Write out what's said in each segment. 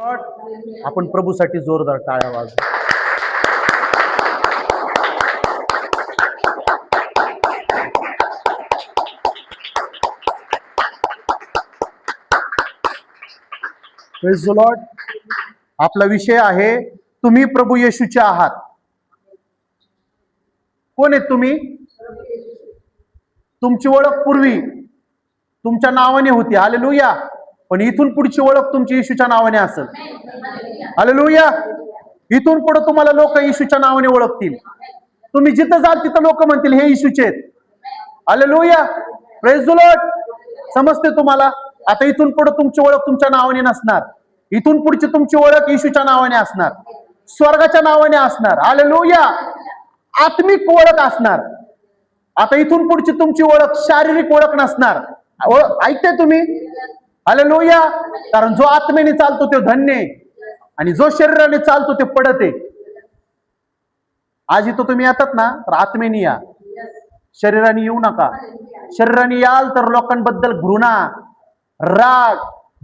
आपण प्रभूसाठी जोरदार टाळ्या वाजवू. Praise the Lord. आपला विषय आहे तुम्ही प्रभू येशूचे आहात. कोण आहेत तुम्ही? तुमची ओळख पूर्वी तुमच्या नावाने होती, हालेलुया. पण इथून पुढची ओळख तुमची येशूच्या नावाने असेल, हालेलुया. इथून पुढे तुम्हाला लोक येशूच्या नावाने ओळखतील. तुम्ही जिथं जाल तिथं लोक म्हणतील हे येशूचे आहेत, हालेलुया. Praise the Lord. समजते तुम्हाला? आता इथून पुढे तुमची ओळख तुमच्या नावाने नसणार. इथून पुढची तुमची ओळख येशूच्या नावाने असणार, स्वर्गाच्या नावाने असणार, हालेलुया. आत्मिक ओळख असणार. आता इथून पुढची तुमची ओळख शारीरिक ओळख नसणार. ऐकताय तुम्ही? हालेलुया. कारण जो आत्मेने चालतो ते धन्य आहे आणि जो शरीराने चालतो ते पडत आहे. आज इथं तुम्ही येतात ना तर आत्मेने या, शरीराने येऊ नका. शरीराने याल तर लोकांबद्दल घृणा, राग,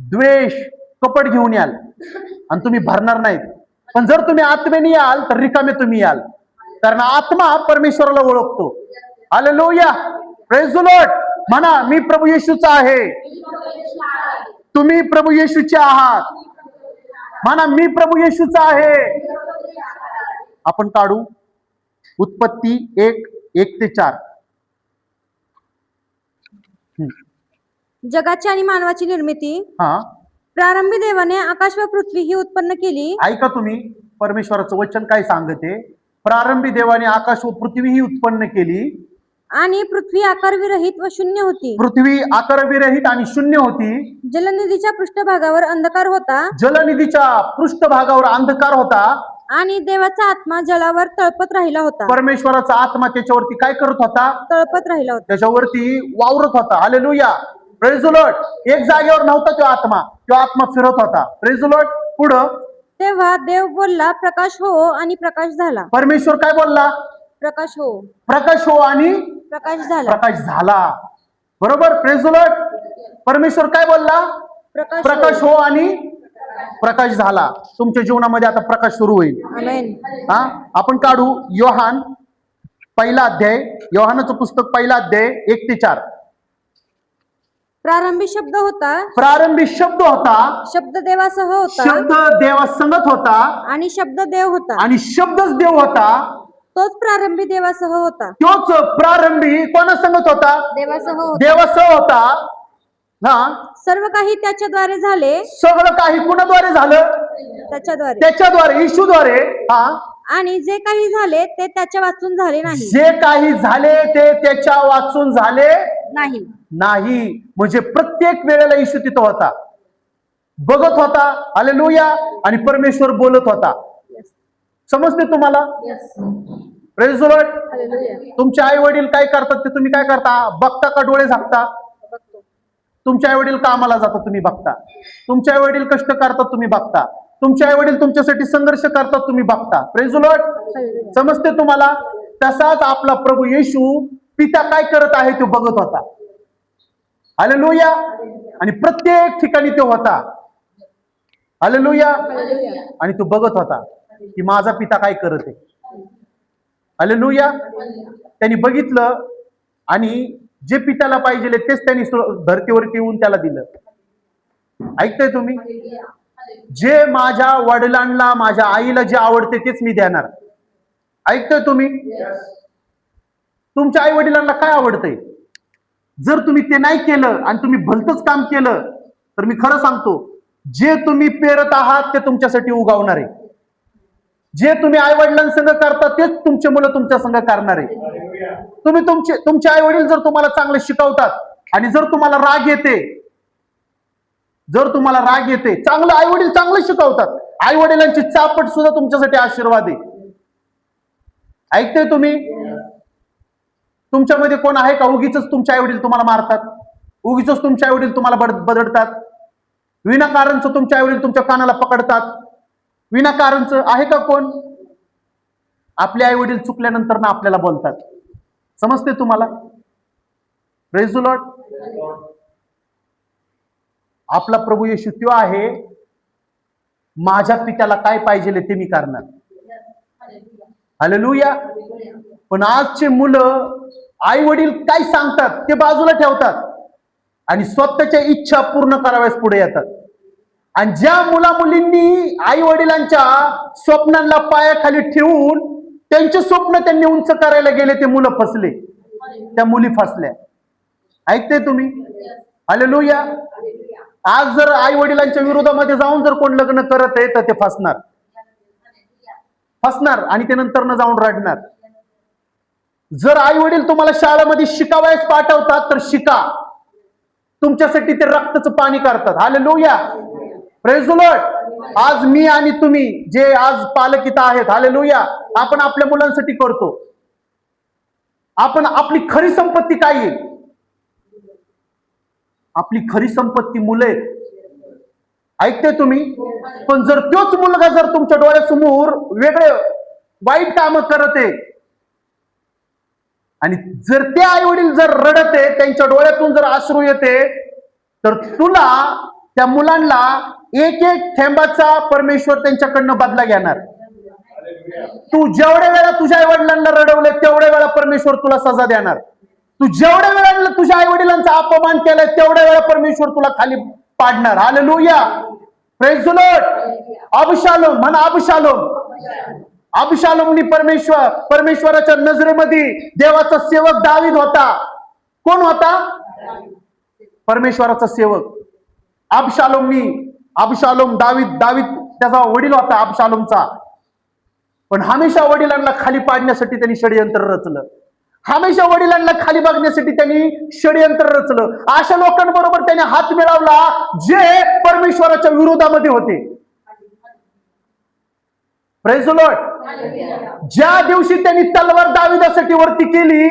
द्वेष, कपट घेऊन याल आणि तुम्ही भरणार नाहीत. पण जर तुम्ही आत्मेने याल तर रिकामे तुम्ही याल, कारण आत्मा परमेश्वराला ओळखतो, हालेलुया. Praise the Lord. म्हणा मी प्रभू येशूचा आहे. तुम्ही प्रभू येशूचे आहात. म्हणा मी प्रभू येशूचा आहे. आपण काढू उत्पत्ती 1:1-4. जगाची आणि मानवाची निर्मिती. प्रारंभी देवाने आकाश व पृथ्वी ही उत्पन्न केली. ऐका तुम्ही, परमेश्वराचं वचन काय सांगते? प्रारंभी देवाने आकाश व पृथ्वी ही उत्पन्न केली आणि पृथ्वी आकारविरहित व शून्य होती. पृथ्वी आकारविरहित आणि शून्य होती. जलनिधीच्या पृष्ठभागावर अंधकार होता. जलनिधीच्या पृष्ठभागावर अंधकार होता आणि देवाचा आत्मा जलावर तळपत राहिला होता. परमेश्वराचा आत्मा त्याच्यावरती काय करत होता? तळपत राहिला होता, त्याच्यावरती वावरत होता, हालेलुया. Praise the Lord. एक जागेवर नव्हता तो आत्मा फिरत होता. Praise the Lord. पुढं तेव्हा देव बोलला प्रकाश हो आणि प्रकाश झाला. परमेश्वर काय बोलला? प्रकाश हो, प्रकाश हो आणि प्रकाश झाला. प्रकाश झाला. बरोबर. Praise the Lord. परमेश्वर काय बोलला? प्रकाश हो आणि प्रकाश झाला. तुमच्या जीवनामध्ये आता प्रकाश सुरू होईल. आमेन. आपण काढू योहान पहिला अध्याय, योहानाचं पुस्तक पहिला अध्याय 1-4. प्रारंभी शब्द होता. प्रारंभी शब्द होता. शब्द देवासह होता. शब्द देवासंगत होता. आणि शब्द देव होता. आणि शब्दच देव होता. तोच प्रारंभी देवासह होता. तोच प्रारंभी कोणासंगत होता? देवासह होता. देवासह होता. सर्व काही त्याच्याद्वारे झाले. सगळं काही कुणाद्वारे झालं? त्याच्याद्वारे. त्याच्याद्वारे, येशूद्वारे. आणि जे काही झाले ते त्याच्या वाचून झाले नाही. जे काही झाले ते त्याच्या वाचून झाले नाही. म्हणजे प्रत्येक वेळेला येशू तिथं होता, बघत होता, हालेलुया. आणि परमेश्वर बोलत होता. समजते तुम्हाला? Praise the Lord. तुमचे आई वडील काय करतात ते तुम्ही काय करता? बघता का डोळे झाकता? तुमचे आई वडील कामाला जातात, तुम्ही बघता. तुमचे आई वडील कष्ट करतात, तुम्ही बघता. तुमचे आई वडील तुमच्यासाठी संघर्ष करतात, तुम्ही बघता. Praise the Lord. समजते तुम्हाला? तसाच आपला प्रभू येशू पिता काय करत आहे ते बघत होता, हालेलुया. आणि प्रत्येक ठिकाणी तो होता, हालेलुया. आणि तो बघत होता की माझा पिता काय करत आहे, हालेलुया. त्यांनी बघितलं आणि जे पित्याला पाहिजे तेच त्यांनी धरतीवरती येऊन त्याला दिलं. ऐकताय तुम्ही? जे माझ्या वडिलांना, माझ्या आईला जे आवडते तेच मी देणार. ऐकताय तुम्ही? तुमच्या आई वडिलांना काय आवडतंय? जर तुम्ही ते नाही केलं आणि तुम्ही भलतंच काम केलं तर मी खरं सांगतो, जे तुम्ही पेरत आहात ते तुमच्यासाठी उगवणार आहे. जे तुम्ही आई वडिलांसंग करता तेच तुमचे मुलं तुमच्या संग करणार आहे. तुम्ही तुमचे आई वडील जर तुम्हाला चांगलं शिकवतात आणि जर तुम्हाला राग येते, चांगलं आई वडील चांगलं शिकवतात. आई वडिलांची चापट सुद्धा तुमच्यासाठी आशीर्वाद आहे. ऐकताय तुम्ही? तुमच्यामध्ये कोण आहे का उगीच तुमचे आई वडील तुम्हाला मारतात, उगीच तुमचे आई वडील तुम्हाला बदडतात, विनाकारणचं तुमचे आई वडील तुमच्या कानाला पकडतात, विनाकारणचं आहे का कोण? आपले आई वडील चुकल्यानंतर ना आपल्याला बोलतात. समजते तुम्हाला? Praise the Lord. आपला प्रभू येशू तो आहे माझ्या पित्याला काय पाहिजे ते मी करणार. हालेलुया. पण आजचे मुलं आई वडील काय सांगतात ते बाजूला ठेवतात आणि स्वतःच्या इच्छा पूर्ण कराव्यास पुढे येतात. आणि ज्या मुला मुलींनी आई वडिलांच्या स्वप्नांना पायाखाली ठेवून त्यांचे स्वप्न त्यांनी उंच करायला गेले ते मुलं फसले, त्या मुली फसल्या. ऐकते तुम्ही? हालेलुया. आज जर आई वडिलांच्या विरोधामध्ये जाऊन जर कोण लग्न करत आहे तर ते फसणार आणि ते नंतर न जाऊन रडणार. जर आई वडील तुम्हाला शाळेमध्ये शिकावयास पाठवतात तर शिका. तुमच्यासाठी ते रक्ताचं पाणी करतात. हालेलुया. Praise the Lord. आज मी आणि तुम्ही जे आज पालक इथं आहेत, हालेलुया, आपण आपल्या मुलांसाठी करतो. आपण आपली खरी संपत्ती काय आहे? आपली खरी संपत्ती मुलं आहेत. ऐकते तुम्ही? पण जर तोच मुलगा जर तुमच्या डोळ्यासमोर वेगळे वाईट काम करत आहे आणि जर ते आई वडील जर रडत आहे, त्यांच्या डोळ्यातून जर अश्रू येते, तर तुला त्या मुलांना एक एक थेंबाचा परमेश्वर त्यांच्याकडनं बदला घेणार. तू जेवढ्या वेळा तुझ्या आई वडिलांना रडवले तेवढ्या वेळा परमेश्वर तुला सजा देणार. तू जेवढ्या वेळा तुझ्या आई वडिलांचा अपमान केलाय तेवढ्या वेळा परमेश्वर तुला खाली पाडणार. Hallelujah. Praise the Lord. Absalom म्हणा. अबशालोमनी परमेश्वराच्या नजरेमध्ये देवाचा सेवक दावीद होता. कोण होता? परमेश्वराचा सेवक. अबशालोम दावीद त्याचा वडील होता अबशालोमचा. पण हमेशा वडिलांना खाली पाडण्यासाठी त्यांनी षडयंत्र रचलं. हमेशा वडिलांना खाली बघण्यासाठी त्यांनी षडयंत्र रचलं. अशा लोकांबरोबर त्याने हात मिळवला जे परमेश्वराच्या विरोधामध्ये होते. Praise the Lord. ज्या दिवशी त्यांनी तलवार दाविदासाठी वरती केली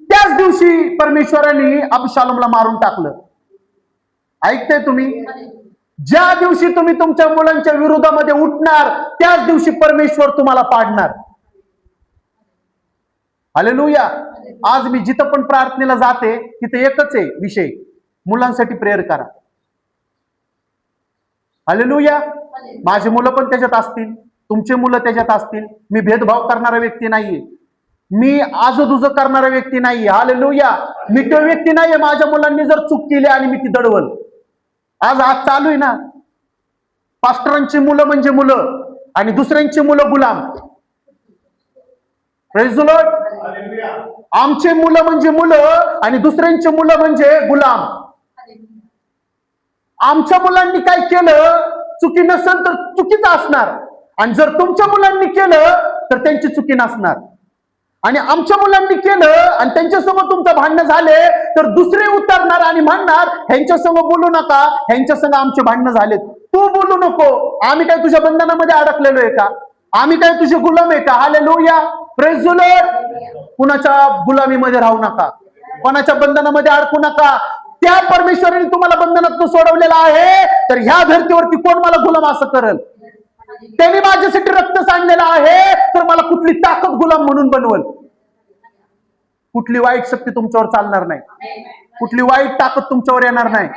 त्याच दिवशी परमेश्वराने अबशालोमला मारून टाकलं. ऐकते तुम्ही? ज्या दिवशी तुम्ही तुमच्या मुलांच्या विरोधामध्ये उठणार त्याच दिवशी परमेश्वर तुम्हाला पाडणार. हालेलुया. आज मी जिथं पण प्रार्थनेला जाते तिथे एकच आहे विषय, मुलांसाठी प्रेयर करा. हालेलुया. माझी मुलं पण त्याच्यात असतील, तुमचे मुलं त्याच्यात असतील. मी भेदभाव करणारा व्यक्ती नाहीये, मी आजूदुज करणारा व्यक्ती नाहीये. हालेलुया. मी तो व्यक्ती नाहीये. माझ्या मुलांनी जर चूक केली आणि मी ती दडवल. आज चालू आहे ना, पास्टरांची मुलं म्हणजे मुलं आणि दुसऱ्यांची मुलं गुलाम. Praise the Lord. आमचे मुलं म्हणजे मुलं आणि दुसऱ्यांचे मुलं म्हणजे गुलाम. आमच्या मुलांनी काय केलं चुकी नसेल तर चुकीचं असणार आणि जर तुमच्या मुलांनी केलं तर त्यांची चुकी नसणार. आणि आमच्या मुलांनी केलं आणि त्यांच्यासमोर तुमचं भांडणं झाले तर दुसरे उतरणार आणि म्हणणार ह्यांच्या संग बोलू नका, ह्यांच्या संग आमचे भांडणं झालेत, तू बोलू नको. आम्ही काय तुझ्या बंधनामध्ये अडकलेलो आहे का? आम्ही काय तुझे गुलाम आहे का? हालेलुया. Praise the Lord. कुणाच्या गुलामीमध्ये राहू नका, कोणाच्या बंधनामध्ये अडकू नका. त्या परमेश्वराने तुम्हाला बंधनातून सोडवलेला आहे तर ह्या धर्तीवरती कोण मला गुलाम असं करेल? त्यांनी माझ्यासाठी रक्त सांडलेलं आहे तर मला कुठली ताकद गुलाम म्हणून बनवल? कुठली वाईट शक्ती तुमच्यावर चालणार नाही, कुठली वाईट ताकद तुमच्यावर येणार नाही.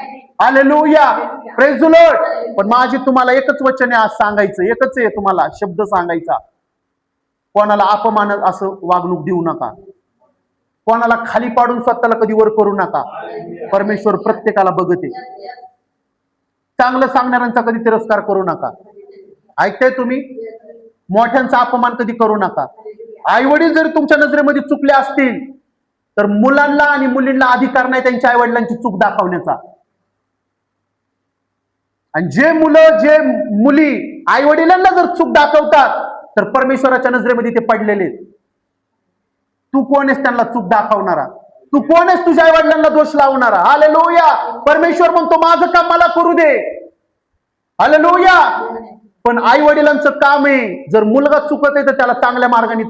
हालेलुया. Praise the Lord. पण माझी तुम्हाला एकच वचन आहे आज सांगायचं, एकच आहे तुम्हाला शब्द सांगायचा. कोणाला अपमान असं वागणूक देऊ नका, कोणाला खाली पाडून स्वतःला कधी वर करू नका. परमेश्वर प्रत्येकाला बघते. चांगलं सांगणाऱ्यांचा कधी तिरस्कार करू नका. ऐकताय तुम्ही? मोठ्यांचा अपमान कधी करू नका. आई वडील जरी तुमच्या नजरेमध्ये चुकले असतील तर मुलांना आणि मुलींना अधिकार नाही त्यांच्या आई वडिलांची चूक दाखवण्याचा. आणि जे मुली आई वडिलांना जर चूक दाखवतात तर परमेश्वराच्या नजरेमध्ये ते पडलेले. तू कोण आहेस त्यांना चूक दाखवणारा? तू कोण आहेस तुझ्या आई वडिलांना दोष लावणारा? हालेलुया. परमेश्वर म्हणतो माझं काम मला करू दे. हालेलुया. पण आई वडिलांचं काम आहे जर मुलगा चुकत आहे तर त्याला चांगल्या मार्गाने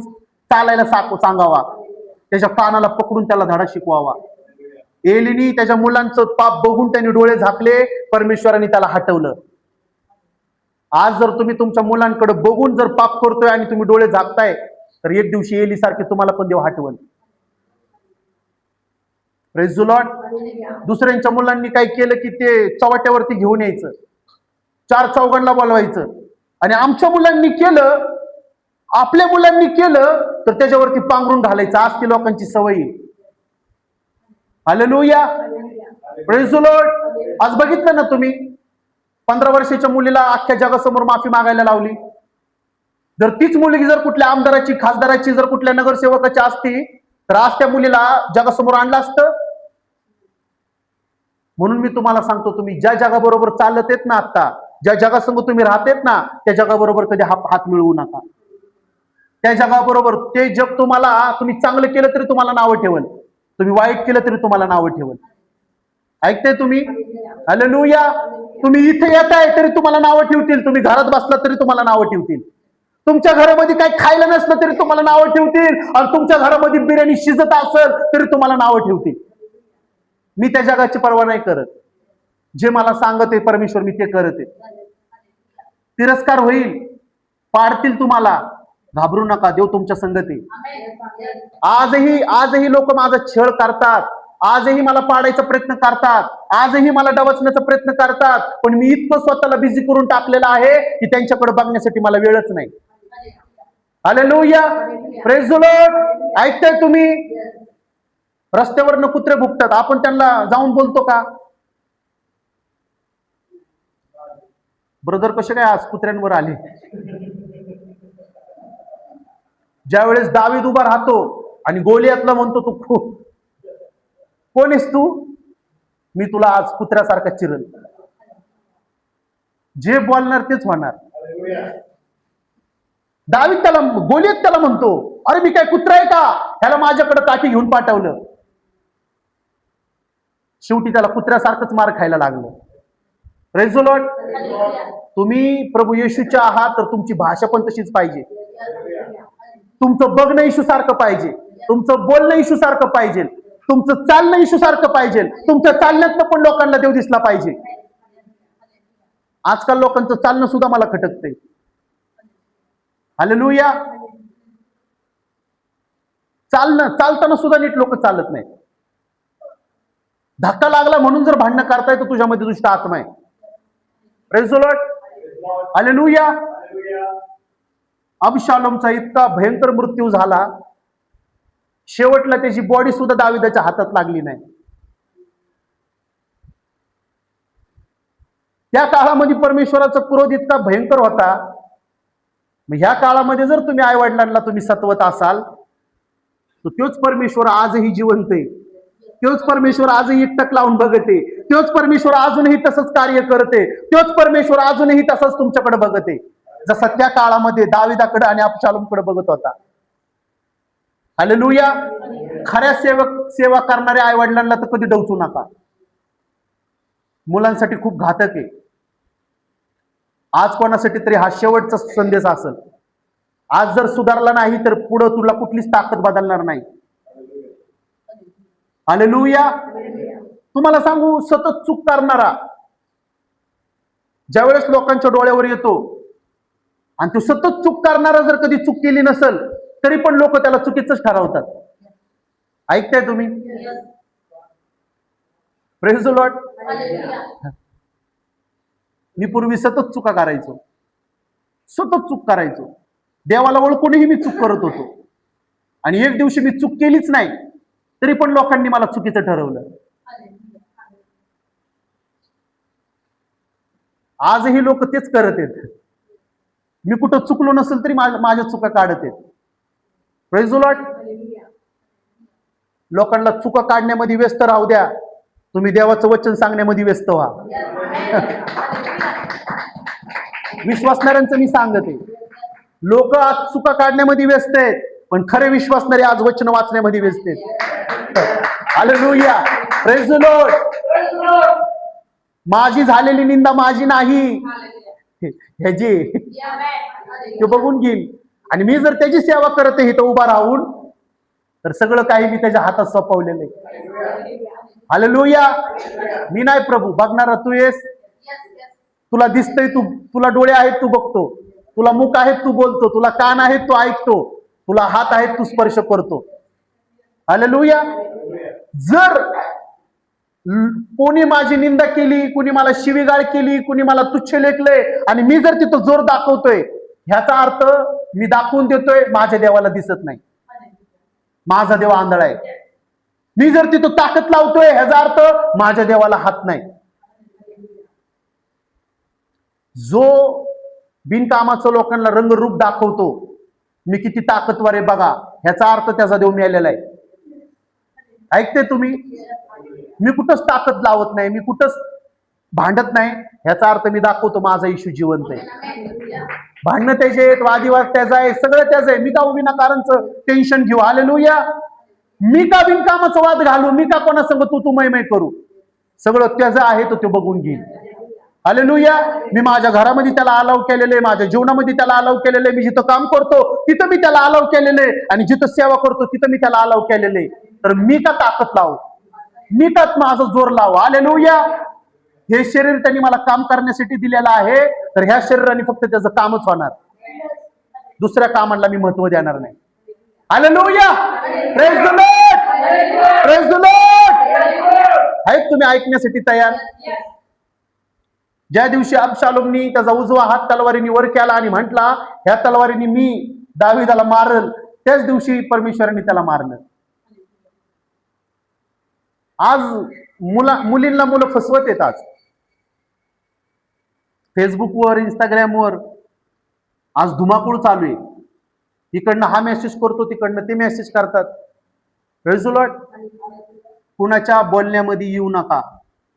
चालायला सांगावा, त्याच्या कानाला पकडून त्याला धडा शिकवावा. एलीनी त्याच्या मुलांचं पाप बघून त्यांनी डोळे झाकले, परमेश्वराने त्याला हटवलं. आज जर तुम्ही तुमच्या मुलांकडे बघून जर पाप करतोय आणि तुम्ही डोळे झाकताय तर एक दिवशी एली सारखे तुम्हाला पण देव हटवल. Praise the Lord. दुसऱ्यांच्या मुलांनी काय केलं की ते चव्हाट्यावरती घेऊन यायचं, चार चौघांना बोलवायचं आणि आमच्या मुलांनी केलं, आपल्या मुलांनी केलं तर त्याच्यावरती पांघरून घालायचं. आज ती लोकांची सवय आहे. Hallelujah, praise the Lord. आज बघितलं ना तुम्ही, 15 वर्षाच्या मुलीला अख्ख्या जगासमोर माफी मागायला लावली. जर तीच मुलगी जर कुठल्या आमदाराची, खासदाराची, जर कुठल्या नगरसेवकाची असती तर आज त्या मुलीला जगासमोर आणलं असतं. म्हणून मी तुम्हाला सांगतो, तुम्ही ज्या जगाबरोबर चालत येत ना, आता ज्या जगासंग तुम्ही राहतेत ना, त्या जगाबरोबर कधी हात मिळवू नका. त्या जगाबरोबर ते जग तुम्हाला, तुम्ही चांगलं केलं तरी तुम्हाला नावं ठेवल, तुम्ही वाईट केलं तरी तुम्हाला नावं ठेवल. ऐकताय तुम्ही? हालेलुया. तुम्ही इथे येताय तरी तुम्हाला नावं ठेवतील, तुम्ही घरात बसला तरी तुम्हाला नावं ठेवतील, तुमच्या घरामध्ये काही खायला नसलं तरी तुम्हाला नावं ठेवतील, आणि तुमच्या घरामध्ये बिर्याणी शिजत असेल तरी तुम्हाला नावं ठेवतील. मी त्या जगाची पर्वा नाही करत. जे मला सांगत आहे परमेश्वर, मी ते करत आहे. तिरस्कार होईल, पाडतील तुम्हाला, घाबरू नका, देव तुमच्या संगत आहे. आजही लोक माझा छळ करतात, आजही मला पाडायचा प्रयत्न करतात, आजही मला डवचण्याचा प्रयत्न करतात, पण मी इतकं स्वतःला बिझी करून टाकलेलं आहे की त्यांच्याकडे बघण्यासाठी मला वेळच नाही. Hallelujah, praise the Lord. ऐकताय तुम्ही? रस्त्यावरनं कुत्रे भुकतात, आपण त्यांना जाऊन बोलतो का? ब्रदर कसे काय आज कुत्र्यांवर आले? ज्यावेळेस दावीद उभा राहतो आणि गोलियातला म्हणतो, तू कोण आहेस तू? मी तुला आज कुत्र्यासारखा चिरल. जे बोलणार तेच होणार. दावीद त्याला, गोलियत त्याला म्हणतो, अरे मी काय कुत्रा आहे का, त्याला माझ्याकडे काठी घेऊन पाठवलं. शेवटी त्याला कुत्र्यासारखंच मार खायला लागलं. Praise the Lord. तुम्ही प्रभू येशूच्या आहात तर तुमची भाषा पण तशीच पाहिजे, तुमचं बघणं येशू सारखं पाहिजे, तुमचं बोलणं येशू सारखं पाहिजे, तुमचं चालणं येशू सारखं पाहिजे, तुमच्या चालण्यातनं पण लोकांना देव दिसला पाहिजे. आजकाल लोकांचं चालणं सुद्धा मला खटकतंय. हालेलुया. चालताना सुद्धा नीट लोक चालत नाही. धक्का लागला म्हणून जर भांडणं करताय तर तुझ्यामध्ये दुष्ट आत्मा आहे. Praise the Lord. हालेलुया. अबशालोमचा इतका भयंकर मृत्यू झाला, शेवटला त्याची बॉडी सुद्धा दाविदाच्या हातात लागली नाही. त्या काळामध्ये परमेश्वराचा क्रोध इतका भयंकर होता. मग ह्या काळामध्ये जर तुम्ही आई वडिलांना तुम्ही सत्वत असाल तर तोच परमेश्वर आजही जिवंत आहे, तोच परमेश्वर आजही एकटक लावून बघते, तोच परमेश्वर अजूनही तसंच कार्य करते, तोच परमेश्वर अजूनही तसंच तुमच्याकडे बघते, जसा त्या काळामध्ये दाविदाकडे आणि अबशालोमकडे बघत होता. हालेलुया. खऱ्या सेवा करणाऱ्या आई वडिलांना तर कधी डवचू नका. मुलांसाठी खूप घातक आहे. आज कोणासाठी तरी हा शेवटचा संदेश असेल. आज जर सुधारला नाही तर पुढे तुला कुठलीच ताकद बदलणार नाही. हालेलुया. तुम्हाला सांगू, सतत चूक करणारा ज्यावेळेस लोकांच्या डोळ्यावर येतो आणि तो सतत चूक करणारा जर कधी चूक केली नसेल तरी पण लोक त्याला चुकीचंच ठरवतात. ऐकताय तुम्ही? Praise the Lord. मी पूर्वी सतत चुका करायचो, सतत चूक करायचो, देवाला ओळखूनही मी चूक करत होतो, आणि एक दिवशी मी चूक केलीच नाही तरी पण लोकांनी मला चुकीचं ठरवलं. आजही लोक तेच करत आहेत. मी कुठं चुकलो नसेल तरी माझ्या चुका काढत आहेत. Praise the Lord. लोकांना चुका काढण्यामध्ये व्यस्त राहू द्या, तुम्ही देवाचं वचन सांगण्यामध्ये व्यस्त व्हा. विश्वासणाऱ्यांचं मी सांगते, लोक आज चुका काढण्यामध्ये व्यस्त आहेत, पण खरे विश्वासणारे आज वचन वाचण्यामध्ये व्यस्त आहेत. हालेलुया. Praise the Lord. माझी झालेली निंदा माझी नाही, ह्याची ते बघून घेईल, आणि मी जर त्याची सेवा करत आहे तर उभा राहून, तर सगळं काही मी त्याच्या हातात सोपवलेलं आहे. हालेलुया. मी नाही प्रभू, बघणारा तू येस, तुला दिसतंय, तुला डोळे आहेत तू बघतो, तुला मुख आहेत तू बोलतो, तुला कान आहेत तू ऐकतो, तुला हात आहेत तू स्पर्श करतो. हालेलुया. जर कोणी माझी निंदा केली, कुणी मला शिवीगाळ केली, कुणी मला तुच्छ लेखलंय, आणि मी जर तिथं जोर दाखवतोय, ह्याचा अर्थ मी दाखवून देतोय माझ्या देवाला दिसत नाही, माझा देव आंधळा आहे. मी जर तिथं ताकद लावतोय, ह्याचा अर्थ माझ्या देवाला हात नाही. जो बिनकामाचं लोकांना रंगरूप दाखवतो, मी किती ताकदवर आहे बघा, ह्याचा अर्थ त्याचा देव मेलेला आहे. ऐकते तुम्ही? मी कुठंच ताकद लावत नाही, मी कुठंच भांडत नाही, ह्याचा अर्थ मी दाखवतो माझा इशू जिवंत आहे. भांडणं त्याचे आहेत, वादिवाद त्याचा आहे, सगळं त्याचं आहे. मी का विनाकारणचं टेन्शन घेऊ? हालेलुया. मी का बिनकामाचा वाद घालू? मी का कोणासंग तू मै करू? सगळं त्याचं आहे, तो बघून घेईल. हालेलुया. मी माझ्या घरामध्ये त्याला अलाव केलेले, माझ्या जीवनामध्ये त्याला अलाव केलेले. मी जिथं काम करतो तिथं मी त्याला अलाव केलेले, आणि जिथं सेवा करतो तिथं मी त्याला अलाव केलेले. तर मी का ताकद लावू? मी का माझा जोर लावू? हालेलुया. हे शरीर त्यांनी मला काम करण्यासाठी दिलेलं आहे, तर ह्या शरीराने फक्त त्याचं कामच होणार, दुसऱ्या कामाला मी महत्व देणार नाही. Hallelujah. Praise the Lord. Praise the Lord. आहेत तुम्ही ऐकण्यासाठी तयार? ज्या दिवशी अबशालोमनी त्याचा उजवा हात तलवारीने वर केला आणि म्हटला, ह्या तलवारीने मी दावीदाला मारल, त्याच दिवशी परमेश्वराने त्याला मारलं. आज मुलींना मुलं फसवत येतात. फेसबुकवर, इंस्टाग्रामवर आज धुमाकूळ चालू आहे. इकडनं हा मेसेज करतो, तिकडनं ते मेसेज करतात. Praise the Lord. कुणाच्या बोलण्यामध्ये येऊ नका,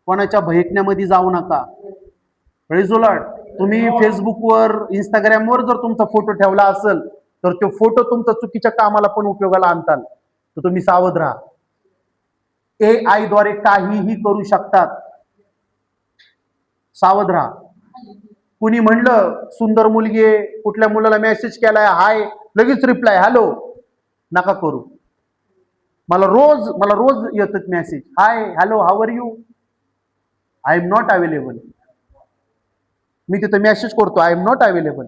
कोणाच्या भेटण्यामध्ये जाऊ नका. Praise the Lord. तुम्ही फेसबुकवर, इंस्टाग्रामवर जर तुमचा फोटो ठेवला असेल, तर तो फोटो तुमचा चुकीच्या कामाला पण उपयोगाला आणताल, तर तुम्ही सावध राहा. AI द्वारे काहीही करू शकतात, सावध राहा. कुणी म्हणलं सुंदर मुलगी आहे, कुठल्या मुलाला मेसेज केलाय, हाय, लगेच रिप्लाय हॅलो, नका करू. मला रोज येतात message, hi, hello, how are you, I am not available. मी तिथं मेसेज करतो, I am not available.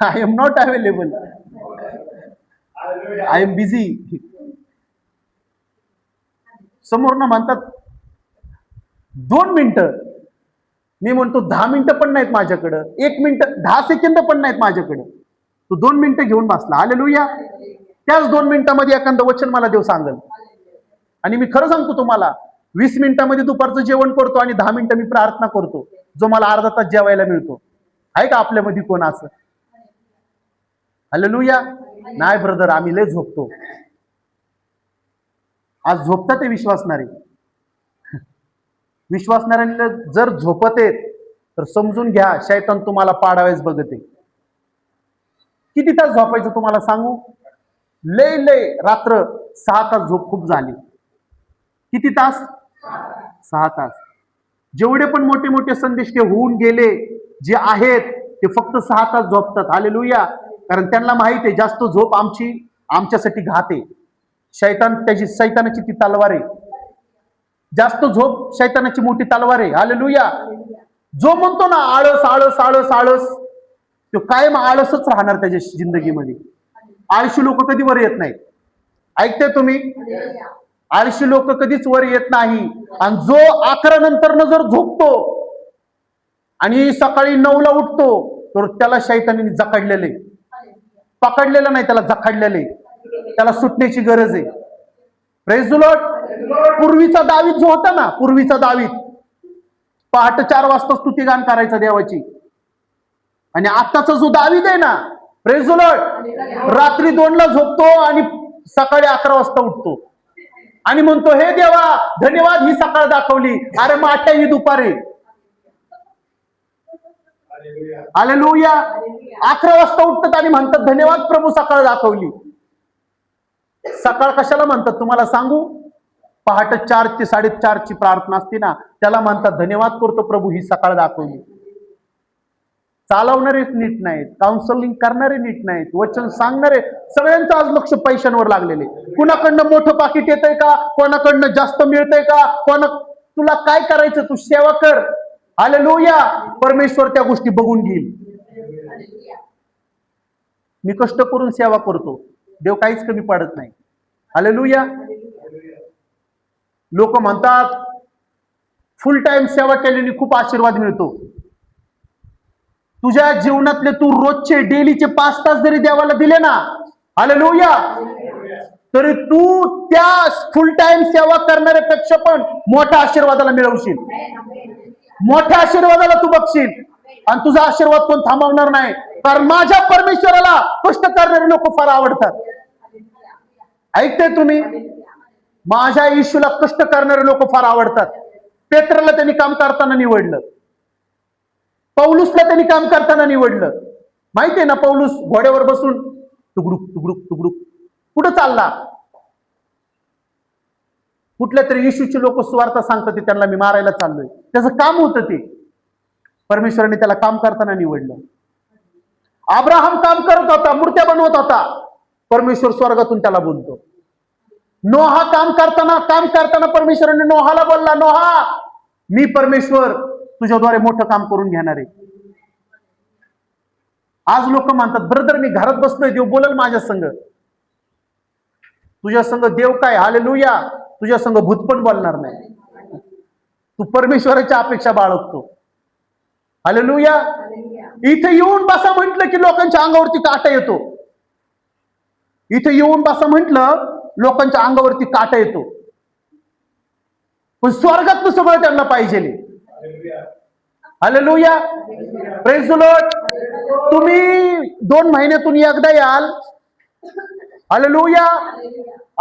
I am not available, I am busy. समोरनं म्हणतात 2 मिनिटं, मी म्हणतो 10 मिनिटं पण नाहीत माझ्याकडं, 1 मिनिट 10 सेकंद पण नाहीत माझ्याकडं. तो 2 मिनिटं घेऊन बसला. हालेलुया. त्याच 2 मिनिटांमध्ये एखादं वचन मला देव सांगल. आणि मी खरं सांगतो तुम्हाला, 20 मिनिटांमध्ये दुपारचं जेवण करतो आणि 10 मिनिटं मी प्रार्थना करतो, जो मला अर्धा तास जेवायला मिळतो. आहे का आपल्यामध्ये कोण असं? हालेलुया. नाही ब्रदर, आम्ही लय झोपतो. आज झोपतात ते विश्वासणारे. विश्वासणाऱ्यांना जर झोपत आहेत तर समजून घ्या, शैतान तुम्हाला पाडावेच बघते. किती तास झोपायचं तुम्हाला सांगू? लय रात्र 6 तास झोप खूप झाली. किती तास? 6 तास. जेवढे पण मोठे मोठे संदेश ते होऊन गेले जे आहेत, ते फक्त 6 तास झोपतात. हालेलुया. कारण त्यांना माहित आहे जास्त झोप आमच्यासाठी घात आहे. शैतानाची ती तलवार आहे. जास्त झोप शैतानाची मोठी तलवार आहे. हालेलुया. जो म्हणतो ना आळस आळस आळस आळस, तो कायम आळसच राहणार त्याच्या जिंदगीमध्ये. आळशी लोक कधी वर येत नाहीत. ऐकते तुम्ही? आळशी लोक कधीच वर येत नाही. आणि जो 11 नंतर जर झोपतो आणि सकाळी 9ला उठतो, तर त्याला शैतानाने जखडलेले, पकडलेलं नाही, त्याला जखडलेले, त्याला सुटण्याची गरज आहे. Praise the Lord. पूर्वीचा दावीद जो होता ना, पूर्वीचा दावीद पहाटे 4 वाजता स्तुतिगान करायचा देवाची. आणि आत्ताचा जो दावीद आहे ना, प्रेज द लॉर्ड, रात्री 2ला झोपतो आणि सकाळी 11 वाजता उठतो आणि म्हणतो, हे देवा धन्यवाद, ही सकाळ दाखवली. अरे माठ्या, ही दुपारी. हालेलुया. 11 वाजता उठतात आणि म्हणतात, धन्यवाद प्रभू, सकाळ दाखवली. सकाळ कशाला म्हणतात तुम्हाला सांगू? पहाटे 4 ते 4:30 प्रार्थना असते ना, त्याला म्हणतात धन्यवाद करतो प्रभू, ही सकाळ दाखवली. चालवणारे नीट नाहीत, काउन्सिलिंग करणारे नीट नाहीत, वचन सांगणारे सगळ्यांचं आज लक्ष पैशांवर लागलेले. कुणाकडनं मोठं पाकिट येतंय का, कोणाकडनं जास्त मिळतंय का, तुला काय करायचं, तू सेवा कर. हालेलुया. परमेश्वर त्या गोष्टी बघून घेईल. मी कष्ट करून सेवा करतो, देव काहीच कमी पडत नाही. हालेलुया. लोक म्हणतात फुल टाइम सेवा केल्याने खूप आशीर्वाद मिळतो. तुझ्या जीवनातले तू रोजचे डेलीचे 5 तास जरी देवाला दिले ना, हालेलुया, तरी तू त्या फुल टाइम सेवा करणाऱ्यापेक्षा पण मोठ्या आशीर्वादाला मिळवशील. मोठ्या आशीर्वादाला तू बघशील आणि तुझा आशीर्वाद कोण थांबवणार नाही. कारण माझ्या परमेश्वराला कष्ट करणारे लोक फार आवडतात. ऐकते तुम्ही? माझ्या येशूला कष्ट करणारे लोक फार आवडतात. पेत्राला त्यांनी काम करताना निवडलं, पौलुसला त्यांनी काम करताना निवडलं. माहितीये ना, पौलुस घोड्यावर बसून तुगडुक तुगडुक तुगडुक कुठं चालला? कुठल्या तरी येशूचे लोक स्वार्थ सांगतात ते त्यांना मी मारायला चाललोय. त्याचं काम होतं ते. परमेश्वराने त्याला काम करताना निवडलं. अब्राहम काम करत होता, मूर्त्या बनवत होता, परमेश्वर स्वर्गातून त्याला बोलतो. नोहा काम करताना परमेश्वराने नोहाला बोलला, नोहा, मी परमेश्वर तुझ्याद्वारे मोठं काम करून घेणार आहे. आज लोक म्हणतात, ब्रदर मी घरात बसलोय, देव बोलल माझ्या संग. तुझ्या संग देव काय, हालेलुया, तुझ्या संग भूत पण बोलणार नाही. तू परमेश्वराच्या अपेक्षा बाळगतो. हालेलुया. इथे येऊन बसा म्हटलं की लोकांच्या अंगावरती काटा येतो. इथे येऊन बसा म्हटलं लोकांच्या अंगावरती काटा येतो. पण स्वर्गात सगळं त्यांना पाहिजे. Hallelujah, praise the Lord. तुम्ही 2 महिन्यातून एकदा याल, हालेलुया,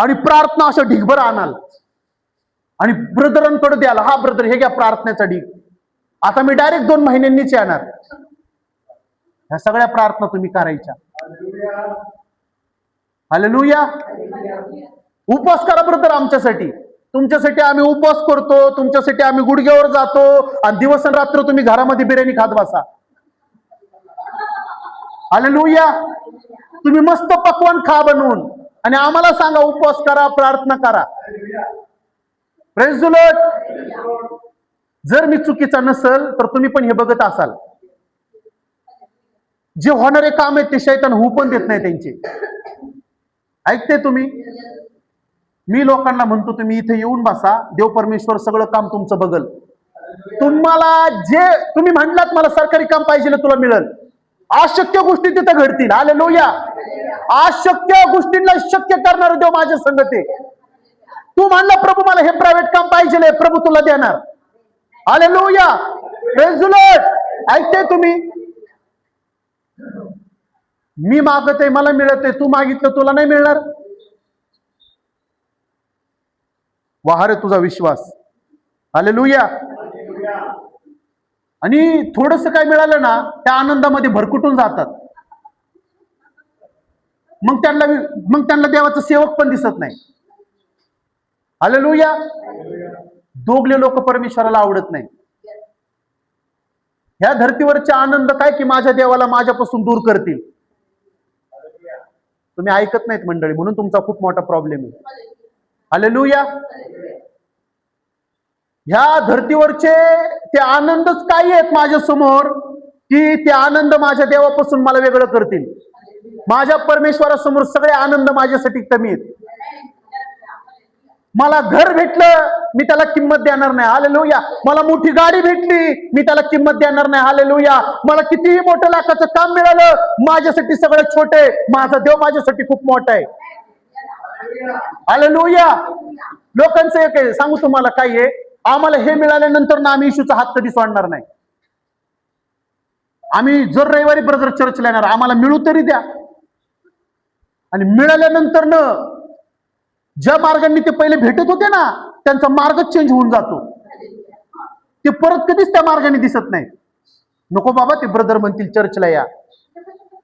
आणि प्रार्थना असं ढिगभर आणाल आणि ब्रदरांकडे द्याल, हा ब्रदर हे घ्या प्रार्थनेचा ढीग. आता मी डायरेक्ट 2 महिन्यांनीच येणार. ह्या सगळ्या प्रार्थना तुम्ही करायच्या. हालेलुया. उपवास करा ब्रदर आमच्यासाठी. तुमच्यासाठी आम्ही उपवास करतो, तुमच्यासाठी आम्ही गुडघ्यावर जातो आणि दिवस आणि रात्र तुम्ही घरामध्ये बिर्याणी खात बसा. हालेलुया. तुम्ही मस्त पक्वान खा बनवून आणि आम्हाला सांगा उपवास करा, प्रार्थना करा. Praise the Lord. जर मी चुकीचा नसल तर तुम्ही पण हे बघत असाल. जे होणारे काम आहेत ते शैतान होऊ पण देत नाही त्यांचे. ऐकते तुम्ही? मी लोकांना म्हणतो तुम्ही इथे येऊन बसा, देव परमेश्वर सगळं काम तुमचं बघल. तुम्हाला जे तुम्ही म्हणलात मला सरकारी काम पाहिजे तुला मिळेल. अशक्य गोष्टी तिथे घडतील. हालेलुया. अशक्य गोष्टींना शक्य करणार देव माझ्या संगत आहे. तू म्हणला प्रभू मला हे प्रायव्हेट काम पाहिजे, प्रभू तुला देणार. Hallelujah, praise the Lord. ऐकते तुम्ही? मी मागत आहे मला मिळत आहे, तू मागितलं तुला नाही मिळणार. वाह रे तुझा विश्वास. हालेलुया. आणि थोडस काय मिळालं ना त्या आनंदामध्ये भरकुटून जातात. मग त्यांना देवाचं सेवक पण दिसत नाही. हालेलुया. दोघले लोक परमेश्वराला आवडत नाही. ह्या धर्तीवरचे आनंद काय की माझ्या देवाला माझ्यापासून दूर करतील. तुम्ही ऐकत नाहीत मंडळी, म्हणून तुमचा खूप मोठा प्रॉब्लेम आहे. हालेलुया. ह्या धर्तीवरचे ते आनंदच काय आहेत माझ्या समोर की ते आनंद माझ्या देवापासून मला वेगळं करतील. माझ्या परमेश्वरासमोर सगळे आनंद माझ्यासाठी कमी आहेत. मला घर भेटलं मी त्याला किंमत देणार नाही. हालेलुया. मला मोठी गाडी भेटली मी त्याला किंमत देणार नाही. हालेलुया. मला कितीही मोठं लाखाचं काम मिळालं माझ्यासाठी सगळं छोटे आहे. माझा देव माझ्यासाठी खूप मोठा आहे. हालेलुया. लोकांचं एक आहे, सांगू तुम्हाला काय आहे, आम्हाला हे मिळाल्यानंतर ना आम्ही येशूचा हात कधी सोडणार नाही. आम्ही जर रविवारी ब्रदर चर्चला येणार, आम्हाला मिळू तरी द्या. आणि मिळाल्यानंतर न ज्या मार्गाने ते पहिले भेटत होते ना त्यांचा मार्गच चेंज होऊन जातो. ते परत कधीच त्या मार्गाने दिसत नाही. नको बाबा ते ब्रदर म्हणतील चर्चला या.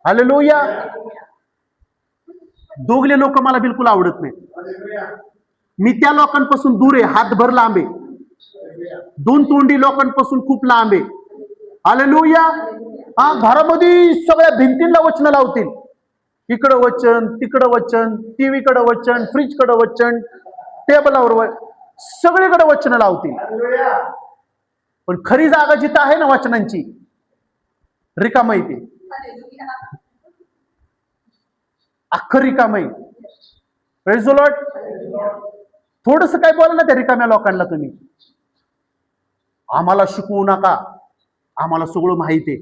हालेलुया. दोघले लोक मला बिलकुल आवडत नाही. मी त्या लोकांपासून दूर आहे, हातभर लांब आहे. 2 तोंडी लोकांपासून खूप लांब आहे. हालेलुया. हा, घरामध्ये सगळ्या भिंतींना वचन लावतील. इकडं वचन, तिकडं वचन, टीव्ही कडे वचन, फ्रीज कडे वचन, टेबलावर सगळीकडे वचन लावतील. पण खरी जागा जिथं आहे ना वचनांची, रिकामय ते. अख्खं रिकामय. Praise the Lord. थोडस काय बोला ना त्या रिकाम्या लोकांना तुम्ही. आम्हाला शिकवू नका, आम्हाला सगळं माहित आहे,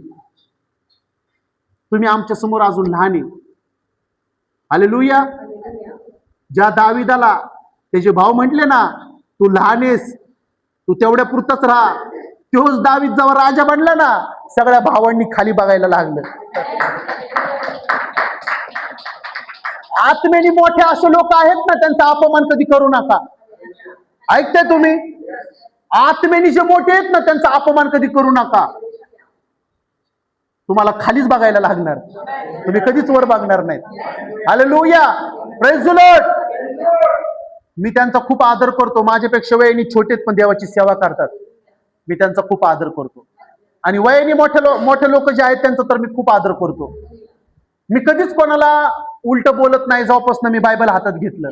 तुम्ही आमच्या समोर अजून लहान आहे. हालेलुया. ज्या दाविदाला त्याचे भाऊ म्हटले ना, तू लहान आहेस, तू तेवढ्या पुरताच राहा, तोच दावीद जेव्हा राजा बनला ना, सगळ्या भावांनी खाली बघायला लागलं. आत्मेने मोठे असे लोक आहेत ना, त्यांचा अपमान कधी करू नका. ऐकताय तुम्ही? आत्मेने जे मोठे आहेत ना, त्यांचा अपमान कधी करू नका. तुम्हाला खालीच बघायला लागणार, तुम्ही कधीच वर बघणार नाहीत. हालेलुया. Praise the Lord. मी त्यांचा खूप आदर करतो. माझ्यापेक्षा वयाने छोटे पण देवाची सेवा करतात, मी त्यांचा खूप आदर करतो. आणि वयाने मोठे लोक जे आहेत त्यांचा तर मी खूप आदर करतो. मी कधीच कोणाला उलट बोलत नाही जेव्हापासून मी बायबल हातात घेतलं.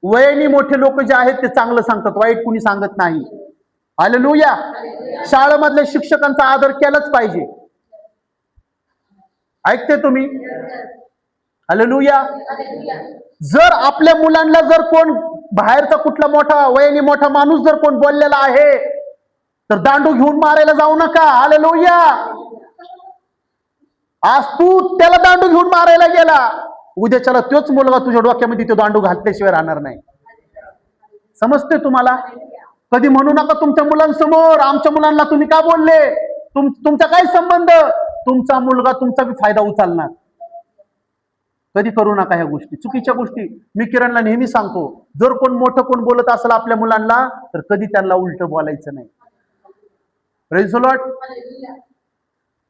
वयाने मोठे लोक जे आहेत ते चांगलं सांगतात, वाईट कुणी सांगत नाही. हालेलुया. शाळेमधल्या शिक्षकांचा आदर केलाच पाहिजे. ऐकते तुम्ही? हालेलुया. जर आपल्या मुलांना जर कोण बाहेरचा कुठला मोठा वयाने मोठा माणूस जर कोण बोललेला आहे तर दांडू घेऊन मारायला जाऊ नका. हालेलुया. आज तू त्याला दांडू घेऊन मारायला गेला, उद्याच्याला तोच मुलगा तुझ्या डोक्यामध्ये तो दांडू घातल्याशिवाय राहणार नाही. समजते तुम्हाला? कधी म्हणू नका तुमच्या मुलांसमोर, आमच्या मुलांना तुम्ही का बोलले, तुमचा काय संबंध. तुमचा मुलगा तुमचा बी फायदा उचलणार. कधी करू नका ह्या गोष्टी, चुकीच्या गोष्टी. मी किरणला नेहमी सांगतो, जर कोण मोठं कोण बोलत असेल आपल्या मुलांना तर कधी त्यांना उलट बोलायचं नाही. Praise the Lord.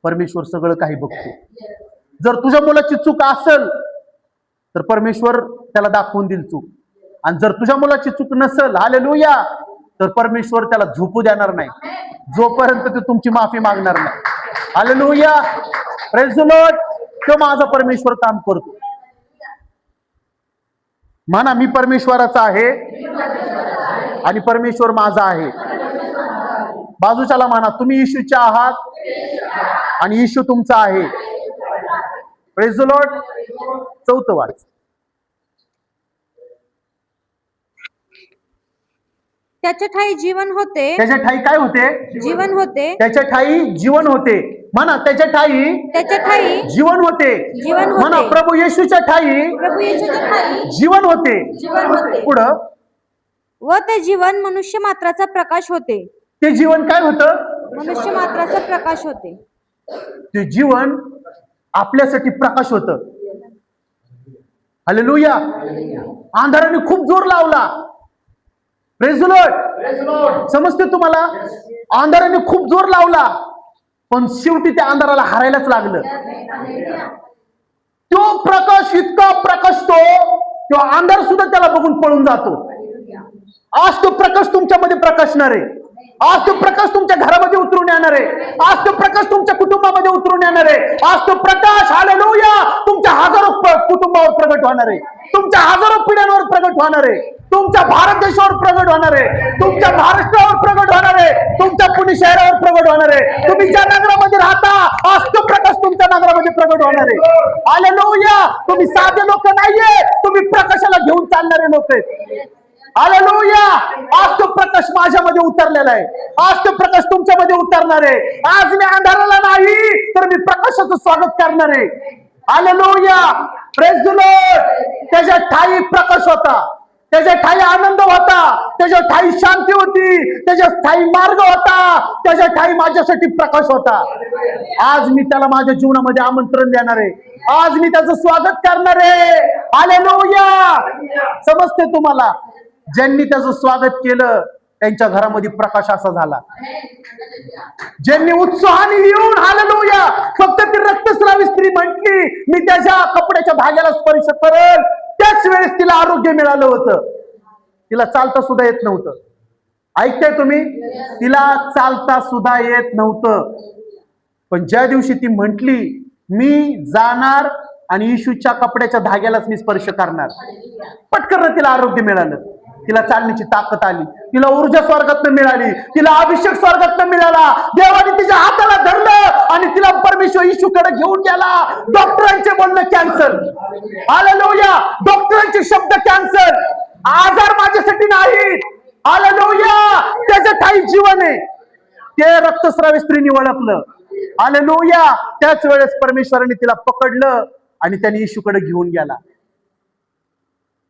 परमेश्वर सगळं काही बघतो. जर तुझ्या मुलाची चूक असेल तर परमेश्वर त्याला दाखवून देईल चूक, आणि जर तुझ्या मुलाची चूक नसेल, हालेलुया, तर परमेश्वर त्याला झोपू देणार नाही जोपर्यंत ते तुमची माफी मागणार नाही. हालेलुया. Praise the Lord. तो माझा परमेश्वर काम करतो. म्हणा, मी परमेश्वराचा आहे आणि परमेश्वर माझा आहे. बाजूच्याला म्हणा, तुम्ही येशूचे आहात आणि येशू तुमचा आहे. Praise the Lord. 4 वाच. त्याच्या ठाई जीवन होते. त्याच्या ठाई काय होते? जीवन होते. त्याच्या ठाई जीवन होते. म्हणा, त्याच्या ठाई जीवन होते. जीवन होते. म्हणा, प्रभू येशूच्या ठाई प्रभू येशूच्या ठाई जीवन होते. जीवन होते. पुढं, व ते जीवन मनुष्य मात्राचा प्रकाश होते. ते जीवन काय होतं? मनुष्य मात्राचा प्रकाश होते. ते जीवन आपल्यासाठी प्रकाश होतं. हालेलुया. अंधाराने खूप जोर लावला. Praise the Lord. समजते तुम्हाला? अंधाराने खूप जोर लावला, पण शेवटी त्या अंधाराला हारायलाच लागलं. तो प्रकाश इतका प्रकाशतो, तो अंधार सुद्धा त्याला बघून पळून जातो. आज तो प्रकाश तुमच्यामध्ये प्रकाशणार आहे. आज तो प्रकाश तुमच्या घरामध्ये उतरून येणार आहे. आज तो प्रकाश तुमच्या कुटुंबामध्ये उतरून येणार आहे. आज तो प्रकाश, हालेलुया, तुमच्या हजारो कुटुंबावर प्रगट होणार आहे. तुमच्या हजारो पिढ्यांवर प्रगट होणार आहे. तुमच्या भारत देशावर प्रगट होणार आहे. तुमच्या महाराष्ट्रावर प्रगट होणार आहे. तुमच्या पुणे शहरावर प्रगट होणार आहे. तुम्ही ज्या नगरामध्ये राहता, आज तो प्रकाश तुमच्या नगरामध्ये प्रगट होणार आहे. हालेलुया. तुम्ही साधे लोक नाहीये, तुम्ही प्रकाशाला घेऊन चालणारे लोक आहेत. हालेलुया. आज तो प्रकाश माझ्यामध्ये उतरलेला आहे. आज तो प्रकाश तुमच्यामध्ये उतरणार आहे. आज मी अंधाराला नाही तर मी प्रकाशाचं स्वागत करणार आहे. हालेलुया. Praise the Lord. त्याच्या ठाई प्रकाश होता, त्याच्या ठाई आनंद होता, त्याच्या ठाई शांती होती, त्याच्या ठाई मार्ग होता, त्याच्या ठाई माझ्यासाठी प्रकाश होता. आज मी त्याला माझ्या जीवनामध्ये आमंत्रण देणार आहे. आज मी त्याचं स्वागत करणार आहे. हालेलुया. समजते तुम्हाला? ज्यांनी त्याचं स्वागत केलं त्यांच्या घरामध्ये प्रकाश असा झाला. ज्यांनी उत्साहाने येऊन, हालेलुया, फक्त ती रक्तस्रावी स्त्री म्हटली, मी त्याच्या कपड्याच्या धाग्याला स्पर्श करेल, त्याच वेळेस तिला आरोग्य मिळालं होतं. तिला चालता सुद्धा येत नव्हतं. ऐकताय तुम्ही? तिला चालता सुद्धा येत नव्हतं. पण ज्या दिवशी ती म्हटली, मी जाणार आणि येशूच्या कपड्याच्या धाग्यालाच मी स्पर्श करणार, पटकन तिला आरोग्य मिळालं. तिला चालण्याची ताकद आली, तिला ऊर्जा स्वर्गातून मिळाली, तिला अभिषेक स्वर्गातून मिळाला. देवाने तिच्या हाताला धरलं आणि तिला परमेश्वर येशूकडे घेऊन गेला. डॉक्टरांचे बोलणं कॅन्सल. हालेलुया. डॉक्टरांचे शब्द कॅन्सल. आजार माझ्यासाठी नाही. हालेलुया, त्याचं ठाई जीवन आहे. ते रक्तस्रावी स्त्रीने ओळखलं. हालेलुया, त्याच वेळेस परमेश्वराने तिला पकडलं आणि त्याने येशूकडे घेऊन गेला.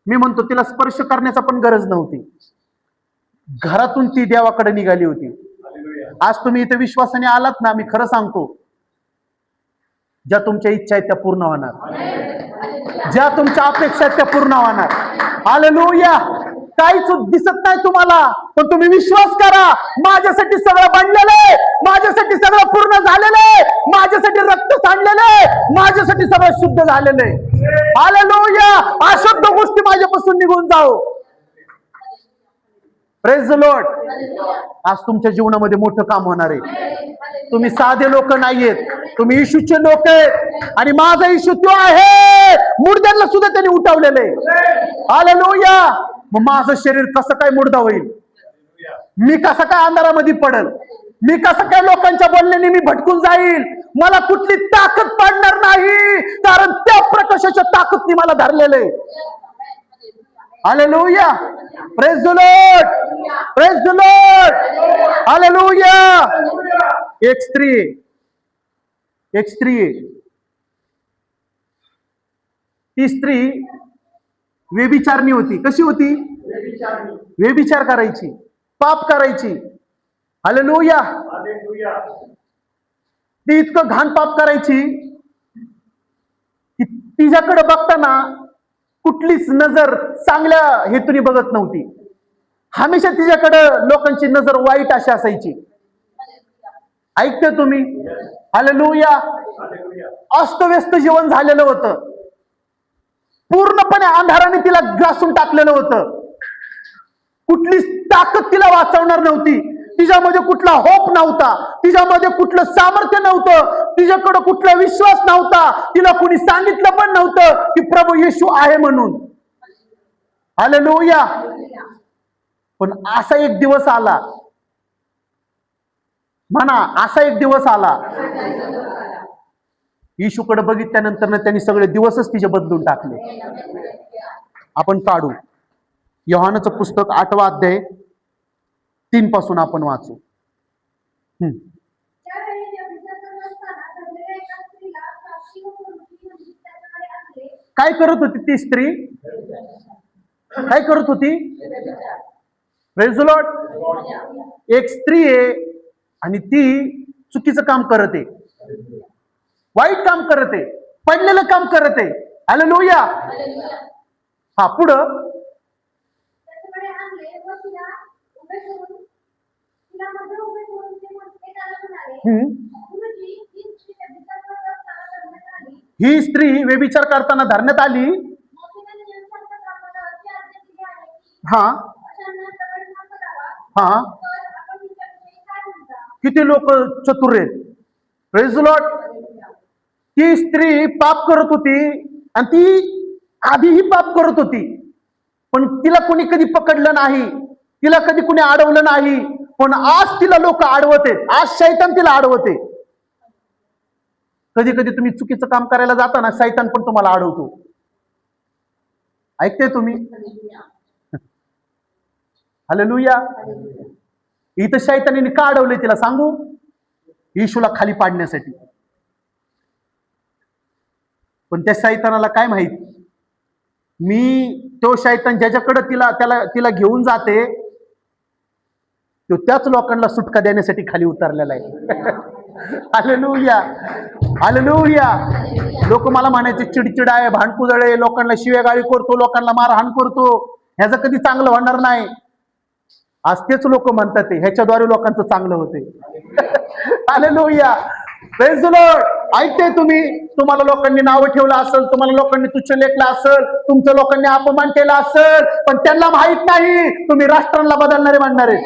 मी म्हणतो तिला स्पर्श करण्याचा पण गरज नव्हती. घरातून ती देवाकडे निघाली होती. आज तुम्ही इथे विश्वासाने आलात ना, मी खरं सांगतो, ज्या तुमच्या इच्छा आहेत त्या पूर्ण होणार, ज्या तुमच्या अपेक्षा आहेत त्या पूर्ण होणार. हालेलुया, काहीच दिसत नाही तुम्हाला, पण तुम्ही विश्वास करा, माझ्यासाठी सगळं बनलेलं आहे, माझ्यासाठी सगळं पूर्ण झालेलं आहे, माझ्यासाठी रक्त सांडलेलं आहे, माझ्यासाठी सगळं शुद्ध झालेलं आहे. हालेलुया, अशुद्ध गोष्टी माझ्यापासून निघून जाओ. Praise the Lord. आज तुमच्या जीवनामध्ये मोठं काम होणार आहे. तुम्ही साधे लोक नाहीयेत, तुम्ही येशूचे लोक आहेत. आणि माझा येशू तो आहे, मुर्द्यांना सुद्धा त्यांनी उठवलेलं आहे. हालेलुया. मग माझं शरीर कसं काय मुर्दा होईल? मी कसं काय अंधारामध्ये पडल? मी कसं काय लोकांच्या बोलण्याने मी भटकून जाईल? मला कुठली ताकद पडणार नाही, कारण त्या प्रकाशाच्या ताकदने मला धरलेलं आहे. Hallelujah. Praise the Lord, praise the Lord. Hallelujah. एक स्त्री आहे. ती स्त्री व्यभिचारणी होती. कशी होती? व्यभिचार करायची, पाप करायची. हालेलुया. ती इतकं घाण पाप करायची की तिच्याकडे बघताना कुठलीच नजर चांगल्या हेतूने बघत नव्हती. हमेशा तिच्याकडे लोकांची नजर वाईट अशी असायची. ऐकते तुम्ही? हालेलुया. अस्तव्यस्त जीवन झालेलं होतं. पूर्णपणे अंधाराने तिला ग्रासून टाकलेलं होतं. कुठलीच ताकद तिला वाचवणार नव्हती. तिच्यामध्ये कुठला होप नव्हता, तिच्यामध्ये कुठलं सामर्थ्य नव्हतं, तिच्याकडे कुठला विश्वास नव्हता. तिला कुणी सांगितलं पण नव्हतं की प्रभू येशू आहे म्हणून. हालेलुया. पण असा एक दिवस आला, म्हणा असा एक दिवस आला, येशूकडे बघितल्यानंतर त्यांनी सगळे दिवसच तिचे बदलून टाकले. आपण काढू योहानाचं पुस्तक 8वा अध्याय 3 पासून आपण वाचू. काय करत होती ती स्त्री? काय करत होती? Praise the Lord. एक स्त्री आहे आणि ती चुकीचं काम करत आहे, वाईट काम करत आहे, पडलेलं काम करत आहे. हालेलुया. हा, पुढं. ही स्त्री व्यभिचार करताना धरण्यात आली. हा हा, किती लोक चतुर आहेत. Praise the Lord. ती स्त्री पाप करत होती आणि ती आधीही पाप करत होती, पण तिला कोणी कधी पकडलं नाही, तिला कधी कोणी अडवलं नाही. पण आज तिला लोक अडवत आहेत, आज शैतान तिला अडवते. कधी कधी तुम्ही चुकीचं काम करायला जाता ना, शैतान पण तुम्हाला अडवतो. ऐकते तुम्ही? हालेलुया. इथं शैतानाने का अडवलंय तिला सांगू? येशूला खाली पाडण्यासाठी. पण त्या शैतानाला काय माहित, मी तो शैतान ज्याच्याकडे तिला घेऊन जाते, तो त्याच लोकांना सुटका देण्यासाठी खाली उतरलेला आहे. Hallelujah, hallelujah. लोक मला म्हणायचे चिडचिड आहे, भांडकुदळ आहे, लोकांना शिवेगाळी करतो, लोकांना मारहाण करतो, ह्याचं कधी चांगलं होणार नाही. आज तेच लोक म्हणतात ह्याच्याद्वारे लोकांचं चांगलं होते. हालेलुया. Praise the Lord. ऐकते तुम्ही? तुम्हाला लोकांनी नावं ठेवलं असेल, तुम्हाला लोकांनी तुच्छ लेखलं असेल, तुमचं लोकांनी अपमान केला असेल, पण त्यांना माहित नाही तुम्ही राष्ट्रांना बदलणारे म्हणणारे.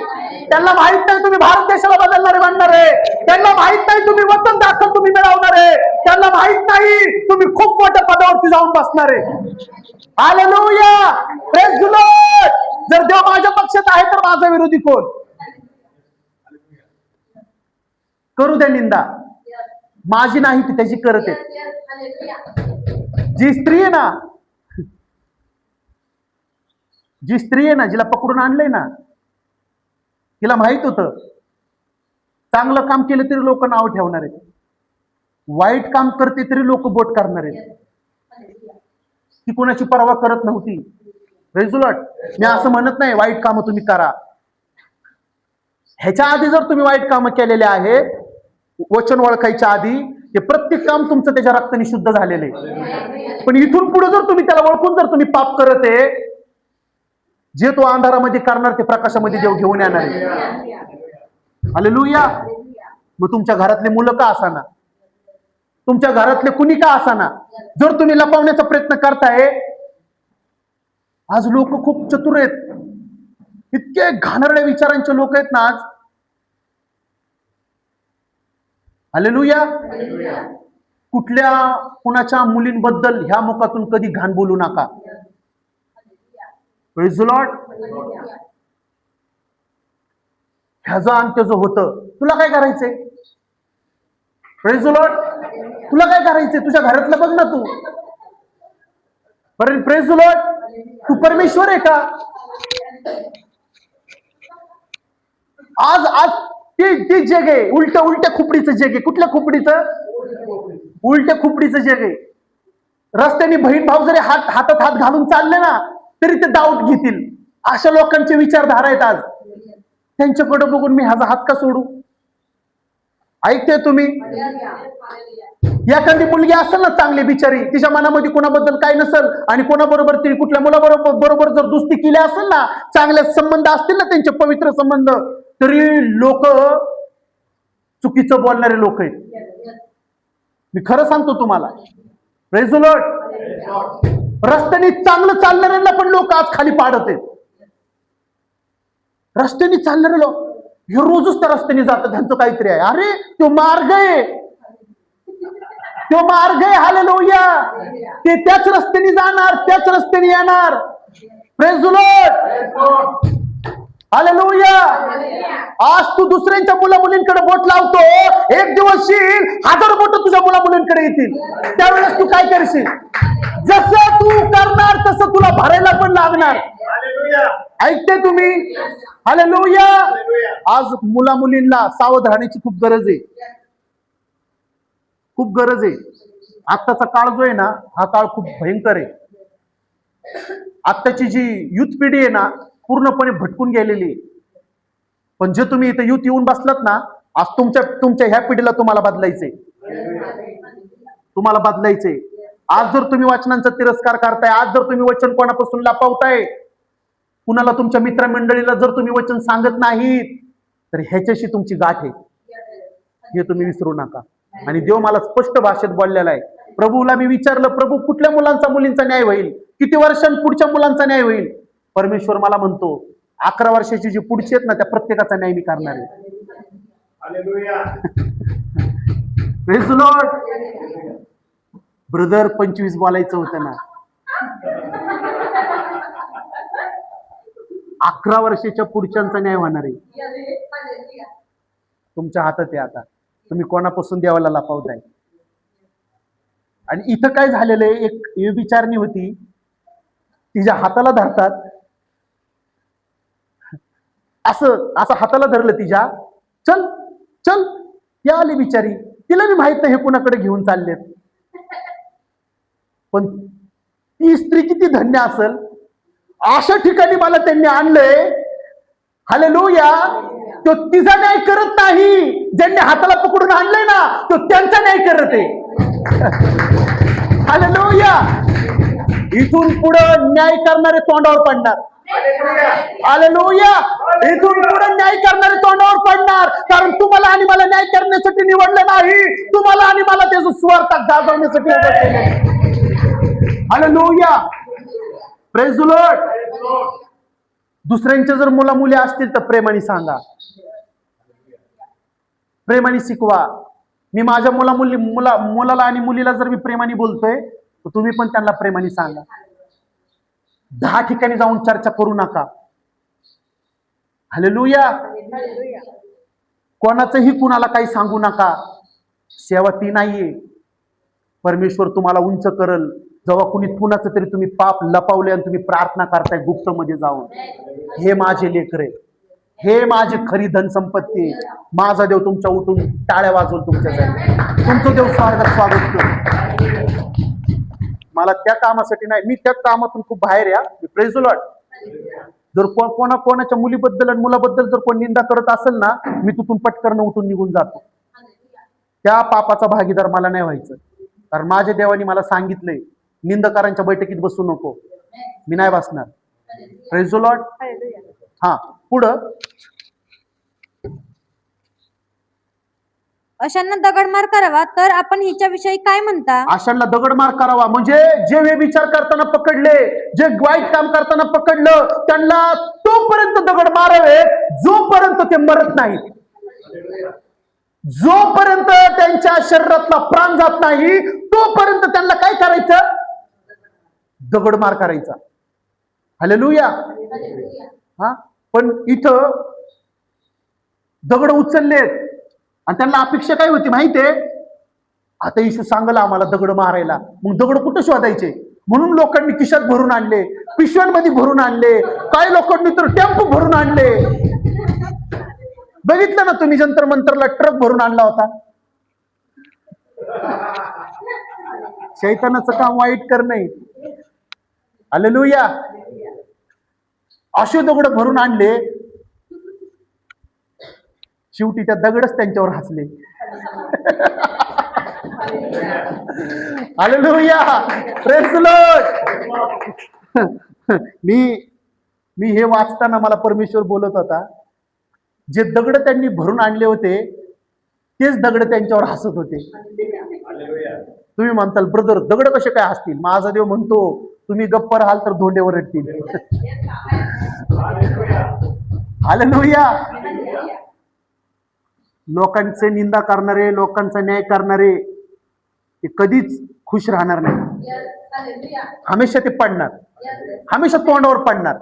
त्यांना माहित नाही तुम्ही भारत देशाला बदलणारे म्हणणारे. त्यांना माहित नाही तुम्ही वतन दाखल तुम्ही मिळवणारे. त्यांना माहित नाही तुम्ही खूप मोठ्या पदावरती जाऊन बसणारे. हालेलुया. Praise the Lord. जर देव माझ्या पक्षात आहे तर माझा विरोधी कोण? करू द्या निंदा, माझी नाही ती त्याची करते. जी स्त्री आहे ना, जी स्त्री आहे ना, जिला पकडून आणलंय ना, तिला माहित होतं चांगलं काम केलं तरी लोक नाव ठेवणार आहेत, वाईट काम करते तरी लोक बोट करणार आहेत. ती कोणाची पर्वा करत नव्हती. Praise the Lord. मी असं म्हणत नाही वाईट कामं तुम्ही करा. ह्याच्या आधी जर तुम्ही वाईट कामं केलेले आहेत, वचन ओळखायच्या आधी, ते प्रत्येक काम तुमचं त्याच्या रक्ताने शुद्ध झालेलं आहे. पण इथून पुढे जर तुम्ही त्याला ओळखून जर तुम्ही पाप करत आहे, जे तो अंधारामध्ये करणार ते प्रकाशामध्ये देव घेऊन येणार आहे. हालेलुया. मग तुमच्या घरातले मुलं का असाना, तुमच्या घरातले कुणी का असाना, जर तुम्ही लपवण्याचा प्रयत्न करताय, आज लोक खूप चतुर आहेत, इतके घाणेरड्या विचारांचे लोक आहेत ना आज. हालेलुया. कुठल्या कुणाच्या मुलींबद्दल ह्या मुखातून कधी घाण बोलू नका. Praise the Lord. ह्याचं अंत्य जो होतं, तुला काय करायचंय? Praise the Lord. तुला काय करायचंय? तुझ्या घरातलं बघ ना तू. Praise the Lord. तू परमेश्वर आहे का? आज आज ते जग आहे उलट्या खुपडीचं जग आहे. कुठल्या खुपडीचं? उलट्या खुपडीचं जग आहे. रस्त्याने बहीण भाऊ जरी हातात हात घालून चालले ना, तरी ते दावत घेतील. अशा लोकांचे विचारधारा आहेत आज. त्यांच्याकडे बघून मी ह्याचा हात का सोडू? ऐकते तुम्ही? एखादी मुलगी असेल ना चांगली बिचारी, तिच्या मनामध्ये कोणाबद्दल काय नसेल, आणि कोणाबरोबर ती कुठल्या मुलाबरोबर जर दुस्ती केली असेल ना, चांगले संबंध असतील ना त्यांचे, पवित्र संबंध, तरी लोक चुकीचं बोलणारे लोक आहेत. मी खरं सांगतो तुम्हाला. Praise the Lord. रस्त्याने चांगलं चालणाऱ्यांना पण लोक आज खाली पाडत आहेत. रस्त्याने चालणारे लोक हे रोजच त्या रस्त्याने जातात, त्यांचं काहीतरी आहे. अरे तो मार्ग आहे, तो मार्ग आहे. हालेलुया. ते त्याच रस्त्याने जाणार, त्याच रस्त्याने येणार. Praise the Lord. हालेलुया. आज तू दुसऱ्यांच्या मुला मुलींकडे बोट लावतो, एक दिवस येईल 1000 बोट तुझ्या मुला मुलींकडे येतील. त्यावेळेस तू काय करशील? जसं तू करणार तसं तुला भरायला पण लागणार. ऐकते तुम्ही? हालेलुया. आज मुला मुलींना सावध राहण्याची खूप गरज आहे, खूप गरज आहे. आत्ताचा काळ जो आहे ना, हा काळ खूप भयंकर आहे. आत्ताची जी युथ पिढी आहे ना, पूर्णपणे भटकून गेलेली आहे. पण जे तुम्ही इथे युथ येऊन बसलात ना, आज तुमच्या ह्या पिढीला तुम्हाला बदलायचंय, तुम्हाला बदलायचंय. आज जर तुम्ही वचनांचा तिरस्कार करताय, आज जर तुम्ही वचन कोणापासून लपवताय, कुणाला तुमच्या मित्रमंडळीला जर तुम्ही वचन सांगत नाहीत, तर ह्याच्याशी तुमची गाठ आहे, हे तुम्ही विसरू नका. आणि देव मला स्पष्ट भाषेत बोललेला आहे. प्रभूला मी विचारलं, प्रभू कुठल्या मुलांचा न्याय होईल? किती वर्षांपुढच्या मुलांचा न्याय होईल? परमेश्वर मला म्हणतो 11 वर्षाची जी पुढची आहेत ना, त्या प्रत्येकाचा न्याय मी करणार आहे. Hallelujah. Praise the Lord. Brother 25 बोलायचं होतं ना, 11 वर्षाच्या पुढच्यांचा न्याय होणार आहे. तुमच्या हातात आहे. आता तुम्ही कोणापासून देवाला लपवताय? आणि इथं काय झालेलं आहे, एक विचारणी होती, तिच्या हाताला धरतात, असं हाताला धरलं तिच्या, चल चल. ती आली बिचारी, तिला मी माहित नाही हे कुणाकडे घेऊन चाललेत. पण ती स्त्री किती धन्य असेल, अशा ठिकाणी मला त्यांनी आणलंय. हालेलुया. तो तिचा न्याय करत नाही, ज्यांनी हाताला पकडून आणलंय ना, तो त्यांचा न्याय करत आहे. हालेलुया. इथून पुढे न्याय करणारे तोंडावर पडणार. हालेलुया. इथून पुढे न्याय करणारे तोंडावर पडणार, कारण तुम्हाला आणि मला न्याय करण्यासाठी निवडलं नाही, तुम्हाला आणि मला त्याचं स्वार्थ गाजवण्यासाठी निवडलं. हालेलुया. Praise the Lord. दुसऱ्यांच्या जर मुला मुली असतील तर प्रेमाने सांगा, प्रेमाने शिकवा. मी माझ्या मुलाला आणि मुलीला जर मी प्रेमाने बोलतोय, तर तुम्ही पण त्यांना प्रेमाने सांगा. 10 ठिकाणी जाऊन चर्चा करू नका. हालेलुया. कोणाचंही कुणाला काही सांगू नका. सेवा ती नाहीये. परमेश्वर तुम्हाला उंच करल. जेव्हा कुणी कुणाचं तरी तुम्ही पाप लपवले आणि तुम्ही प्रार्थना करताय गुप्त मध्ये जाऊन, हे माझे लेकरे, हे माझी खरी धनसंपत्ती, माझा देव तुमच्या उठून टाळ्या वाजवून तुमच्यासाठी, तुमचं देव स्वागत करू. मला त्या कामासाठी नाही, मी त्या कामातून खूप बाहेर या. Praise the Lord. जर कोणाच्या मुलीबद्दल आणि मुलाबद्दल जर कोण निंदा करत असेल ना, मी तिथून पटकन उठून निघून जातो. त्या पापाचा भागीदार मला नाही व्हायचं. कारण माझ्या देवानी मला सांगितलंय, निंदकारांच्या बैठकीत बसू नको. मी नाही बसणार. Praise the Lord. हा, पुढं. अशांना दगडमार करावा तर आपण हिच्याविषयी काय म्हणता? अशांना दगडमार करावा म्हणजे जे व्यभिचार करताना पकडले, जे वाईट काम करताना पकडलं, त्यांना तोपर्यंत दगड मारावे जोपर्यंत ते मरत नाहीत, जोपर्यंत त्यांच्या शरीरातला प्राण जात नाही तोपर्यंत त्यांना काय करायचं? दगडमार करायचा. हालेलुया. हा, पण इथं दगड उचललेत आणि त्यांना अपेक्षा काय होती माहितीये? आता येशू सांगल आम्हाला दगड मारायला. मग दगड कुठं शोधायचे? म्हणून लोकांनी खिशात भरून आणले, पिशव्यांमध्ये भरून आणले, काही लोकांनी तर टेम्पो भरून आणले. बघितलं ना तुम्ही, जंतर मंतरला ट्रक भरून आणला होता. शैतानाचं काम वाईट करणे. हालेलुया. अशे दगड भरून आणले, शेवटी त्या दगडच त्यांच्यावर हसले. हालेलुया. Praise the Lord. मी हे वाचताना मला परमेश्वर बोलत होता, जे दगड त्यांनी भरून आणले होते तेच दगड त्यांच्यावर हसत होते. तुम्ही म्हणताल ब्रदर दगड कसे काय हसतील? माझा देव म्हणतो तुम्ही गप्प राहाल तर धोंडेवर रडतील. हालेलुया. लोकांचे निंदा करणारे, लोकांचा न्याय करणारे ते कधीच खुश राहणार नाही. हमेशा ते पडणार, हमेशा तोंडावर पडणार,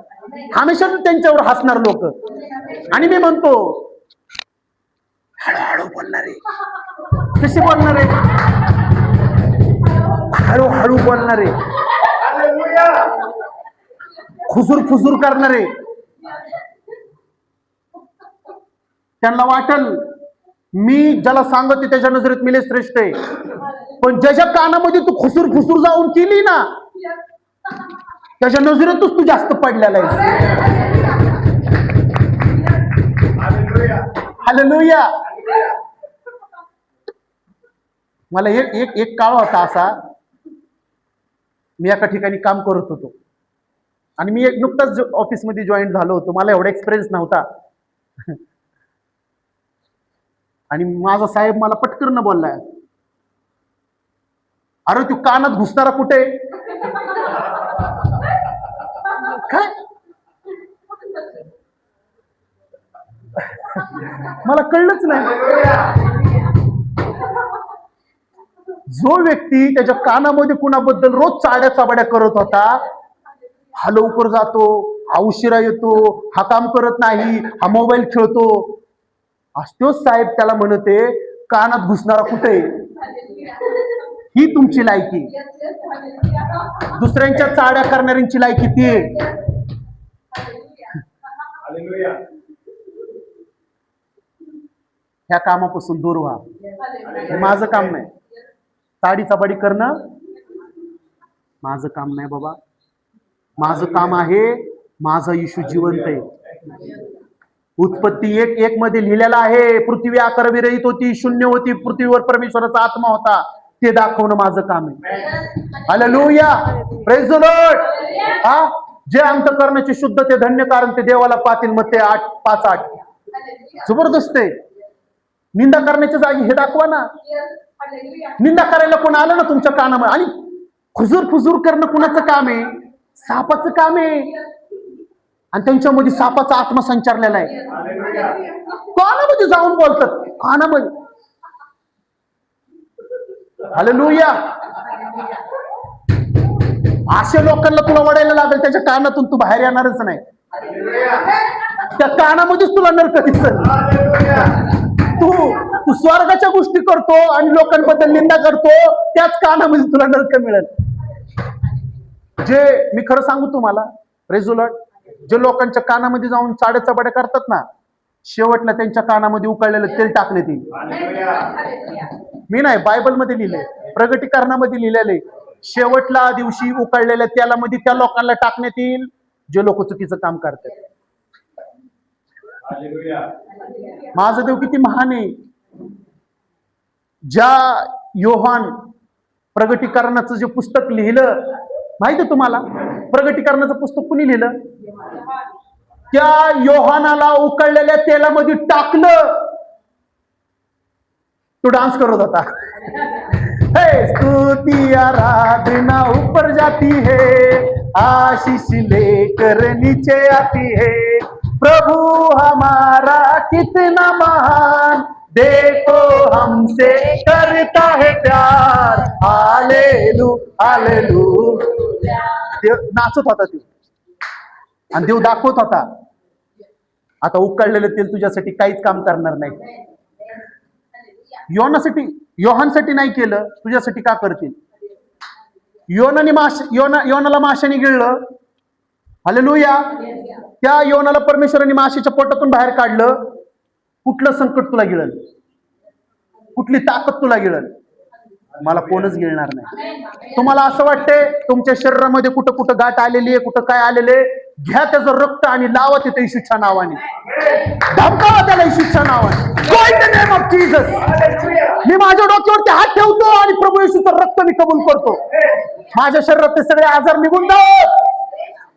हमेशा त्यांच्यावर हसणार लोक. आणि मी म्हणतो हळूहळू बोलणारे. कसे बोलणारे? हळूहळू बोलणारे, खुसूर खुसूर करणारे. त्यांना वाटल मी ज्याला सांगते त्याच्या नजरेत मी श्रेष्ठ आहे, पण ज्याच्या कानामध्ये तू खुसूर खुसूर जाऊन केली ना त्याच्या नजरेतच तू जास्त पडलेला आहेस. हालेलुया. मला एक काळ होता असा, मी एका ठिकाणी काम करत होतो आणि मी नुकताच ऑफिसमध्ये जॉईन झालो होतो. मला एवढा एक्सपिरियन्स नव्हता आणि माझा साहेब मला पटकन बोललाय, अरे तू कानात घुसणारा कुठे? काय? मला कळलंच नाही. जो व्यक्ती त्याच्या कानामध्ये कुणाबद्दल रोज चाड्या चाबड्या करत होता, हा लवकर जातो, हा उशिरा येतो, हा काम करत नाही, हा मोबाईल खेळतो, तोच साहेब त्याला म्हणते कानात घुसणारा कुठे? ही तुमची लायकी. दुसऱ्यांच्या चाड्या करणाऱ्यांची लायकी ती आहे. ह्या कामापासून दूर व्हा. हे माझं काम नाही. चाडी चाबाडी करणं माझं काम नाही बाबा. माझं काम आहे, माझा येशू जिवंत आहे. उत्पत्ती 1:1 मध्ये लिहिलेला आहे, पृथ्वी आकारविरहित होती, शून्य होती, पृथ्वीवर परमेश्वराचा आत्मा होता, ते दाखवणं माझं काम आहे. हालेलुया. Praise the Lord. हा, जे अंतःकरणाचे शुद्ध ते धन्य, कारण ते देवाला पाहतील. मत्ते 8:5-8. जबरदस्त आहे. निंदा करण्याच्या जागी हे दाखवा ना. निंदा करायला कोण आलं ना तुमच्या कानामध्ये, आणि खुजूर खुजूर करणं कुणाचं काम आहे? सापाचं काम आहे. आणि त्यांच्यामध्ये सापाचा आत्मा संचारलेला आहे. कानामध्ये जाऊन बोलतात, कानामध्ये. हालेलुया. अशा लोकांना तुला वडायला लागेल, त्याच्या कानातून तू बाहेर येणारच नाही. त्या कानामध्येच तुला नरक दिसेल. तू स्वर्गाच्या गोष्टी करतो आणि लोकांबद्दल निंदा करतो, त्याच कानामध्ये तुला नरक मिळेल. जे मी खरं सांगू तुम्हाला, प्रेज द लॉर्ड, जे लोकांच्या कानामध्ये जाऊन चाड्या करतात ना, शेवटला त्यांच्या कानामध्ये उकळलेलं तेल टाकले ती. मी नाही, बायबलमध्ये लिहिले, प्रगटीकरणामध्ये लिहिलेले, शेवटला दिवशी उकळलेल्या तेलामध्ये त्या लोकांना टाकण्यात येईल जे लोक चुकीचं काम करतात. माझा देव किती महान आहे. ज्या योहान प्रगटीकरणाचं जे पुस्तक लिहिलं, माहिती आहे तुम्हाला, प्रगटीकरणाचं पुस्तक कुणी लिहिलं? त्या योहानाला उकळलेल्या तेलामध्ये टाकलं, तो डान्स करत होता. हे स्तुति आराधना ऊपर जाती है, आशीष लेकर नीचे आती है, प्रभु हमारा कितना महान, देखो हमसे करता है प्यार, हालेलू हालेलू. देव नाचत होता ते, आणि देव दाखवत होता, आता उकळलेलं तेल तुझ्यासाठी काहीच काम करणार नाही. योहानसाठी नाही केलं, तुझ्यासाठी का करतील? योनाला माशाने गिळलं, हालेलुया. त्या योनाला परमेश्वराने माशाच्या पोटातून बाहेर काढलं. कुठलं संकट तुला गिळल? कुठली ताकद तुला गिळल? मला कोणच गिळणार नाही. तुम्हाला असं वाटतंय तुमच्या शरीरामध्ये कुठं कुठं गाठ आलेली आहे, कुठं काय आलेले, घ्या त्याचं रक्त आणि लावा तिथे येशूच्या नावाने, धमकावा त्याला येशूच्या नावाने. Go in the name of Jesus. मी माझ्या डोक्यावरती हात ठेवतो आणि प्रभू येशूचं रक्त मी कबूल करतो. माझ्या शरीरातले सगळे आजार निघून जावो,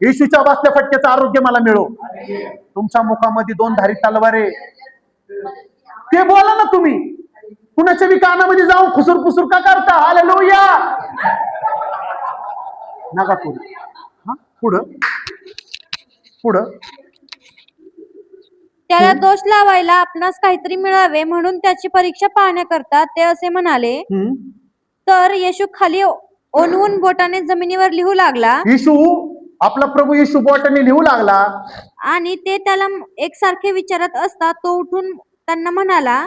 येशूच्या बसल्या फटक्याचं आरोग्य मला मिळो. तुमच्या मुखामध्ये 2 धारी तलवारे, ते बोला ना तुम्ही. कुणाच्या बी कानामध्ये जाऊन खुसूर पुसूर का करता? हालेलुया. नका करू. पुढं पुढं. त्याला दोष लावायला आपणास काहीतरी मिळावे म्हणून त्याची परीक्षा पाहण्याकरता ते असे म्हणाले. तर येशू खाली ओनवून बोटाने जमिनीवर लिहू लागला. येशू, आपला प्रभू येशू बोटाने लिहू लागला. आणि ते त्याला एकसारखे विचारत असता तो उठून त्यांना म्हणाला,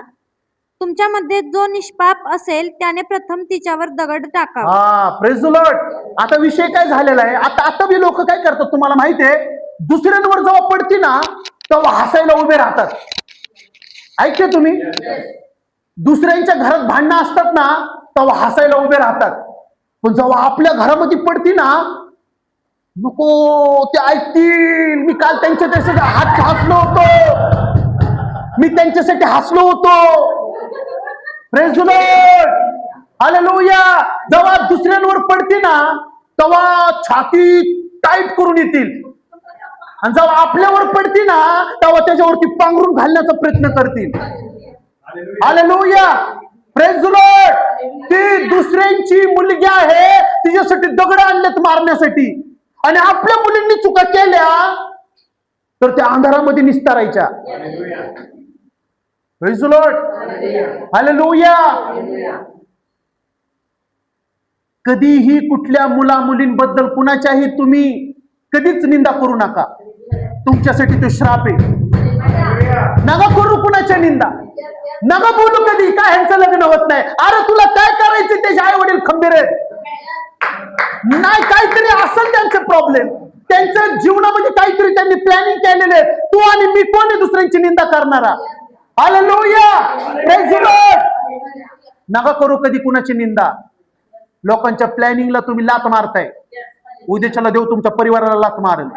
तुमच्यामध्ये जो निष्पाप असेल त्याने प्रथम तिच्यावर दगड टाकावा. Praise the Lord. आता विषय काय झालेला आहे, आता बी लोक काय करतात तुम्हाला माहिती आहे, दुसऱ्यांवर जेव्हा पडती ना तेव्हा हसायला उभे राहतात. ऐकते तुम्ही? दुसऱ्यांच्या घरात भांडणं असतात ना तेव्हा हसायला उभे राहतात, पण जेव्हा आपल्या घरामध्ये पडती ना, नको ते ऐकतील, मी काल त्यांच्यासाठी हसलो होतो, मी त्यांच्यासाठी हसलो होतो. Praise the Lord. हालेलुया. जेव्हा दुसऱ्यांवर पडते ना तेव्हा छाती टाईट करून येतील, आणि जेव्हा आपल्यावर पडते ना तेव्हा त्याच्यावरती पांघरून घालण्याचा प्रयत्न करतील. हालेलुया. Praise the Lord. ती दुसऱ्यांची मुलगी आहे, तिच्यासाठी दगड आणलेत मारण्यासाठी, आणि आपल्या मुलींनी चुका केल्या तर त्या अंधारामध्ये निस्तारायच्या. Praise the Lord. हालेलुया. कधीही कुठल्या मुला मुलींबद्दल कुणाच्याही तुम्ही कधीच निंदा करू नका. तुमच्यासाठी तो श्राप आहे. नका करू कुणाच्या निंदा, नका बोलू कधी काय ह्यांचं लग्न होत नाही. अरे तुला काय करायचं? त्याचे आई वडील खंबीर आहेत नाही, काहीतरी असेल त्यांचे प्रॉब्लेम, त्यांच्या जीवनामध्ये काहीतरी त्यांनी प्लॅनिंग केलेले. तू आणि मी कोणी दुसऱ्यांची निंदा करणारा? हालेलुया. Praise the Lord. नका करू कधी कुणाची निंदा. लोकांच्या प्लॅनिंगला तुम्ही लात मारताय, उद्याच्याला देव तुमच्या परिवाराला लात मारेल.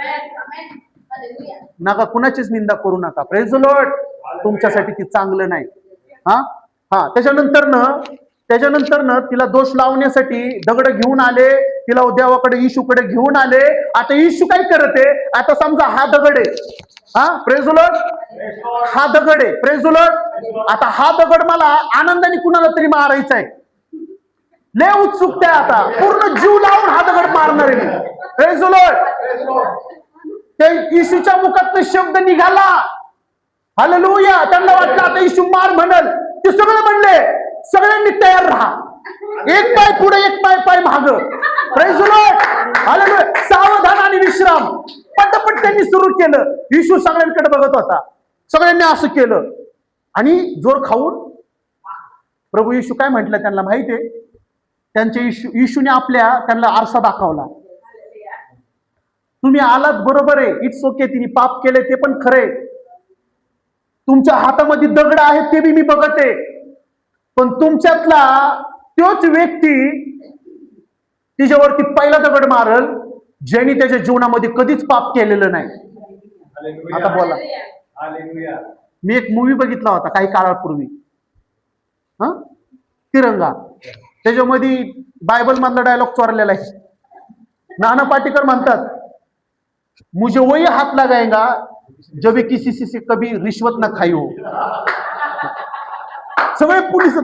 नका कुणाचीच निंदा करू नका. Praise the Lord. तुमच्यासाठी ती चांगलं नाही. त्याच्यानंतर तिला दोष लावण्यासाठी दगड घेऊन आले, तिला देवाकडे येशूकडे घेऊन आले. आता येशू काय करते? आता समजा हा दगड आहे, प्रेज द लॉर्ड, हा दगड आहे, प्रेज द लॉर्ड. आता हा दगड मला आनंदाने कुणाला तरी मारायचा आहे, लय उत्सुकता आहे, आता पूर्ण जीव लावून हा दगड मारणार आहे मी. Praise the Lord. त्या येशूच्या मुखातून शब्द निघाला, हालेलुया. त्यांना वाटलं आता येशू मार म्हणल, ते सगळे म्हणले सगळ्यांनी तयार राहा, एक पाय पुढे एक पाय माग. Praise the Lord. हालेलुया. सावधान आणि विश्राम. पटपट त्यांनी सुरू केलं. येशू सगळ्यांकडे बघत होता, सगळ्यांनी असं केलं, आणि जोर खाऊन प्रभू येशू काय म्हटलं त्यांना माहितीये? त्यांच्या येशूने त्यांना आरसा दाखवला. तुम्ही आलात बरोबर आहे, इट्स ओके, तिने पाप केले ते पण खरे. तुमच्या हातामध्ये दगड आहेत ते बी मी बघत आहे, पण तुमच्यातला तोच व्यक्ती तिच्यावरती पहिला दगड मारल ज्यांनी त्याच्या जीवनामध्ये कधीच पाप केलेलं नाही. आता बोला. मी एक मूवी बघितला होता काही काळापूर्वी, तिरंगा. त्याच्यामध्ये बायबल मधला डायलॉग चोरलेला आहे. नाना पाटेकर म्हणतात, मुझे वही हाथ लगाएगा जब किसी से कभी रिश्वत ना खाई हो. सगळे पोलीस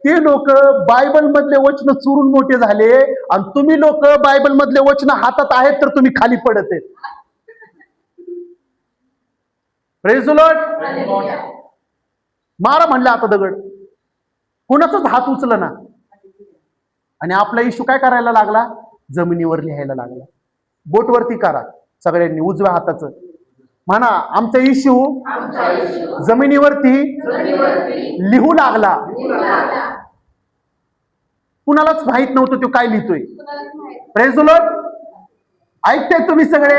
ते लोक बायबल मधले वचन चुरून मोठे झाले, आणि तुम्ही लोक बायबल मधले वचन हातात आहेत तर तुम्ही खाली पडत आहेत. Praise the Lord. मारा म्हणलं आता दगड, कोणाचाच हात उचल ना. आणि आपला इशू काय करायला लागला? जमिनीवर लिहायला लागला. बोटवरती करा सगळ्यांनी उजव्या हाताचं, म्हणा आमचा इशू जमिनीवरती लिहू लागला. कुणालाच माहित नव्हतं तो काय लिहितोय. Praise the Lord. ऐकताय तुम्ही सगळे?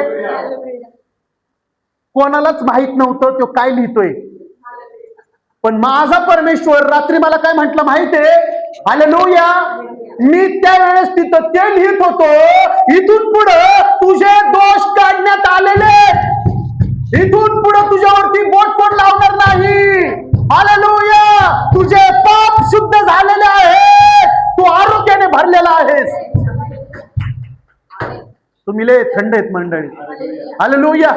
कोणालाच माहित नव्हतं तो काय लिहितोय, पण माझा परमेश्वर रात्री मला काय म्हटलं माहितीये? हालेलुया. मी त्यावेळेस तिथं ते लिहित होतो, इथून पुढे तुझे दोष काढण्यात आलेले, इथून पुढे तुझ्यावरती बोट कोण लावणार नाही. हालेलुया. तुझे पाप शुद्ध झालेले आहे, तू आरोग्याने भरलेला आहेस. तुम्ही लय थंड आहेत मंडळी. हालेलुया.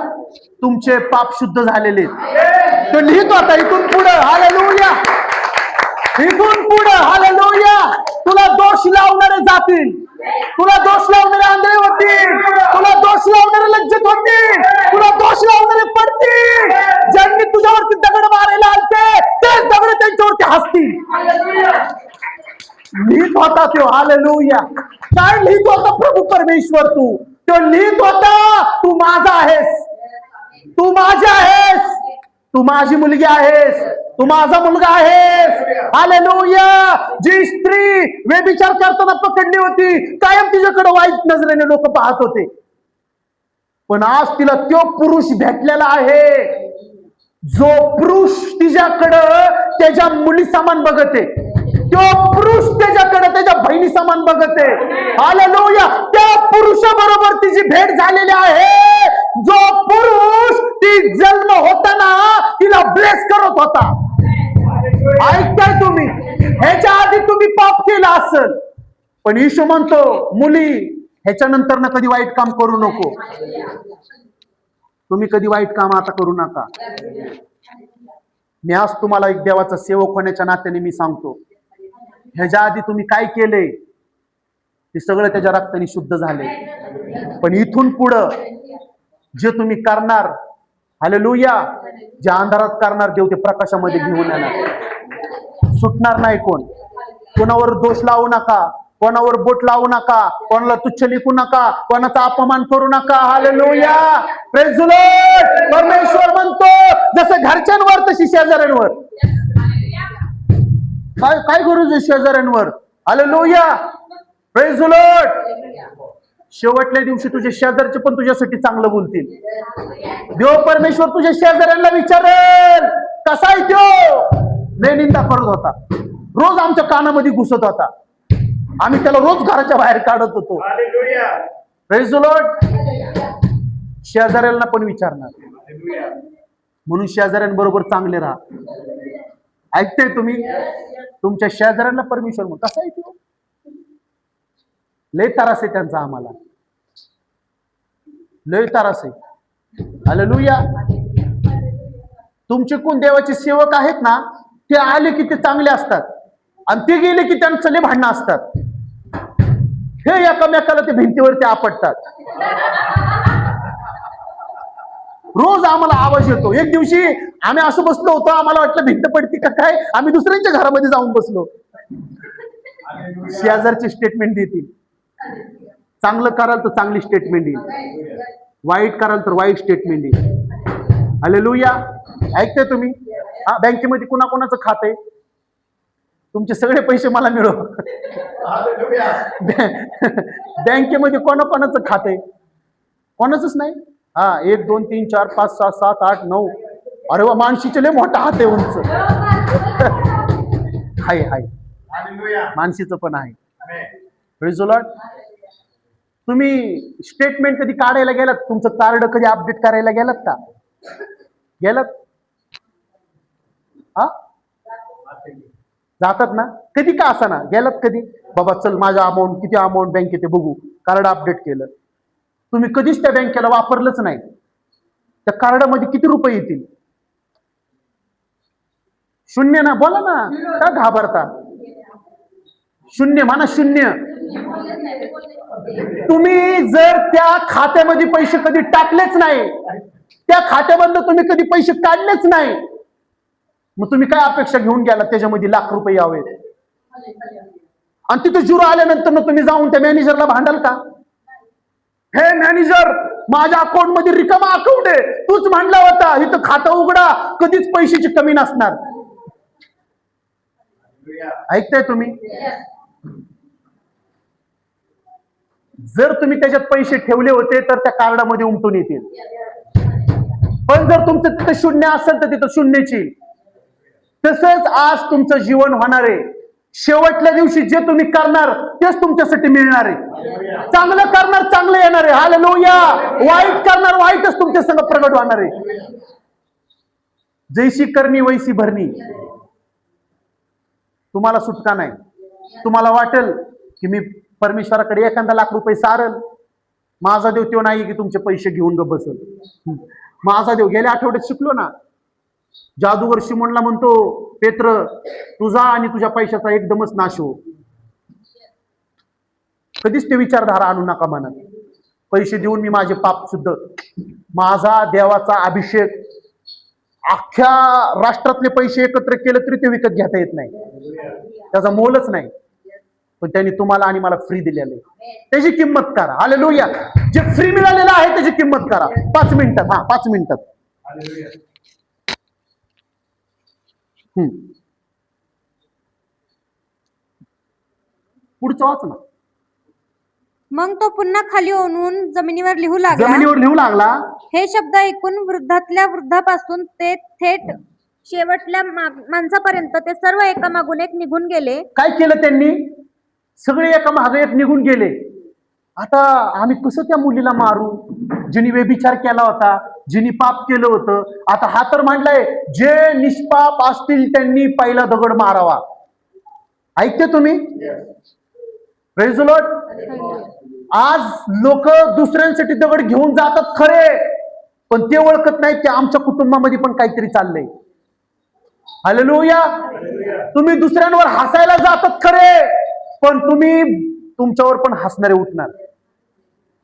तुमचे पाप शुद्ध झालेले. तो लिहितो आता इथून पुढे. हालेलुया. इथून पुढे हालेलुया तुला दोष लावणारे जातील, तुला दोष लावणारे आंधळे होतील, तुला दोष लावणारे लज्जित होतील, तुला दोष लावणारे पडतील. ज्यांनी तुझ्यावरती दगड मारायला आलते तेच दगड त्यांच्यावरती हसतील. लिहित होता तो. हालेलुया. काय लिहित होता प्रभू परमेश्वर? तो लिहित होता, तू माझा आहेस, तू माझी आहेस, तू माझी मुलगी आहेस, तू माझा मुलगा आहेस. हालेलुया. जी स्त्री व्यभिचार करताना पकडली होती, कायम तिच्याकडे वाईट नजरेने लोक पाहत होते, पण आज तिला तो पुरुष भेटलेला आहे, जो पुरुष तिच्याकडं त्याच्या मुली समान बघते, तो पुरुष त्याच्याकडे त्याच्या बहिणी समान बघते. हालेलुया. त्या पुरुषाबरोबर तिची भेट झालेली आहे, जो पुरुष ती जन्म होताना तिला ब्लेस करत होता. ऐकताय तुम्ही? ह्याच्या आधी तुम्ही पाप केला असेल, पण येशू म्हणतो मुली ह्याच्यानंतर ना कधी वाईट काम करू नको. तुम्ही कधी वाईट काम आता करू नका. मी आज तुम्हाला एक देवाचा सेवक होण्याच्या नात्याने मी सांगतो, ह्याच्या आधी तुम्ही काय केले ते सगळं त्याच्या रक्ताने शुद्ध झाले, पण इथून पुढं जे तुम्ही करणार, हालेलुया, जे अंधारात करणार देव ते प्रकाशामध्ये घेऊन येणार. सुटणार नाही कोण. कोणावर दोष लावू नका, कोणावर बोट लावू नका, कोणाला तुच्छ लिखू नका, कोणाचा अपमान करू नका. हालेलुया. Praise the Lord. परमेश्वर म्हणतो जसं घरच्यांवर तशी शेजाऱ्यांवर. काय काय गरज आहे शेजाऱ्यांवर? हालेलुया. Praise the Lord. शेवटल्या दिवशी तुझे शेजारचे पण तुझ्यासाठी चांगलं बोलतील. देव परमेश्वर तुझ्या शेजाऱ्यांना विचारेल कसा आहे तो. लय निंदा करत होता, रोज आमच्या कानामध्ये घुसत होता, आम्ही त्याला रोज घराच्या बाहेर काढत होतो. Praise the Lord. शेजाऱ्यांना पण विचारणार, म्हणून शेजाऱ्यांबरोबर चांगले राहा. ऐकते तुम्ही? तुमच्या शेजाऱ्यांना परमेश्वर म्हणतो कसा आहे तो. लय त्रास आहे त्यांचा, आम्हाला लय त्रास आहे. हालेलुया. तुमचे कोण देवाचे सेवक आहेत ना, ते आले की ते चांगले असतात, आणि ते गेले की त्यांचं लय भांडणं असतात. हे एकमेकाला ते भिंतीवरती आपटतात. रोज आम्हाला आवाज येतो. एक दिवशी आम्ही असं बसलो होतो, आम्हाला वाटलं भिंत पडती का काय, आम्ही दुसऱ्यांच्या घरामध्ये जाऊन बसलो. शेजारचे स्टेटमेंट देतील. चांगलं कराल तर चांगली स्टेटमेंट येईल, वाईट कराल तर वाईट स्टेटमेंट येईल. हालेलुया. ऐकते तुम्ही? बँकेमध्ये कुणाकोणाचं खाते? तुमचे सगळे पैसे मला मिळो. बँकेमध्ये कोणाकोणाचं खाते? कोणाचंच नाही. हा, 1 2 3 4 5 6 7 8 9. अरे वा, मानशीचे लय मोठा हात आहे उंच. हाय हाय, मानसीचं पण आहे. Praise the Lord. तुम्ही स्टेटमेंट कधी काढायला गेलात? तुमचं कार्ड कधी अपडेट करायला गेलात का? गेलात? हा, जातात ना कधी का असा ना, गेलात कधी? बाबा चल माझा अमाऊंट किती अमाऊंट बँकेत आहे बघू, कार्ड अपडेट केलं. तुम्ही कधीच त्या बँकेला वापरलंच नाही. त्या कार्डामध्ये किती रुपये येतील? शून्य ना. बोला ना, का घाबरता? शून्य म्हणा, शून्य. तुम्ही जर त्या खात्यामध्ये पैसे कधी टाकलेच नाही, त्या खात्यामधून तुम्ही कधी पैसे काढलेच नाही, मग तुम्ही काय अपेक्षा घेऊन गेला त्याच्यामध्ये लाख रुपये यावे? आणि तिथे झिरो आल्यानंतर तुम्ही जाऊन त्या मॅनेजरला भांडाल का? हे मॅनेजर, माझ्या अकाउंट मध्ये रिकामा अकाउंट आहे, तूच म्हणला होता इथं खातं उघडा, कधीच पैशाची कमी नसणार. ऐकताय तुम्ही? जर तुम्ही त्याच्यात पैसे ठेवले होते तर त्या कार्डामध्ये उमटून येतील. पण जर तुमचं तिथं शून्य असेल तर तिथं शून्यच येईल. तसंच आज तुमचं जीवन होणार आहे. शेवटल्या दिवशी जे तुम्ही करणार तेच तुमच्यासाठी मिळणार आहे. चांगलं करणार चांगलं येणार आहे. हालेलुया. वाईट करणार वाईटच तुमच्या संग प्रगट होणार आहे. जैसी करणी वैसी भरणी. तुम्हाला सुटका नाही. तुम्हाला वाटेल की मी परमेश्वराकडे एखादा लाख रुपये सारल, माझा देव तो नाही की तुमचे पैसे घेऊन ग बसल. माझा देव गेल्या आठवड्यात शिकलो ना, जादूगर शिमोनला म्हणतो, पेत्र तुझा आणि तुझ्या पैशाचा एकदमच नाश हो. कधीच ते विचारधारा आणू नका मनात. पैसे देऊन मी माझे पाप शुद्ध. माझा देवाचा अभिषेक अख्ख्या राष्ट्रातले पैसे एकत्र केले तरी ते विकत घेता येत नाही. त्याचा मोलच नाही. पण त्यांनी तुम्हाला आणि मला फ्री दिलेलं आहे, त्याची किंमत करा. हालेलुया. जे फ्री मिळालेलं आहे त्याची किंमत करा. 5 मिनिटात. हा, 5 मिनिटात. पुढचं वाच ना. मग तो पुन्हा खाली ओनवून जमिनीवर लिहू लागला. जमिनीवर लिहू लागला. हे शब्द ऐकून वृद्धातल्या वृद्धापासून ते थेट शेवटल्या माणसापर्यंत ते सर्व एकामागून एक निघून गेले. काय केलं त्यांनी? सगळे एका मागे एक निघून गेले. आता आम्ही कसं त्या मुलीला मारू, जिने व्यभिचार केला होता, जिने पाप केलं होतं. आता हा तर म्हणलाय जे निष्पाप असतील त्यांनी पहिला दगड मारावा. ऐकते तुम्ही? Praise the Lord. आज लोक दुसऱ्यांसाठी दगड घेऊन जातात खरे, पण ते ओळखत नाहीत की आमच्या कुटुंबामध्ये पण काहीतरी चाललंय. हालेलुया. तुम्ही दुसऱ्यांवर हसायला जातात खरे, पण तुम्ही तुमच्यावर पण हसणारे उठणार.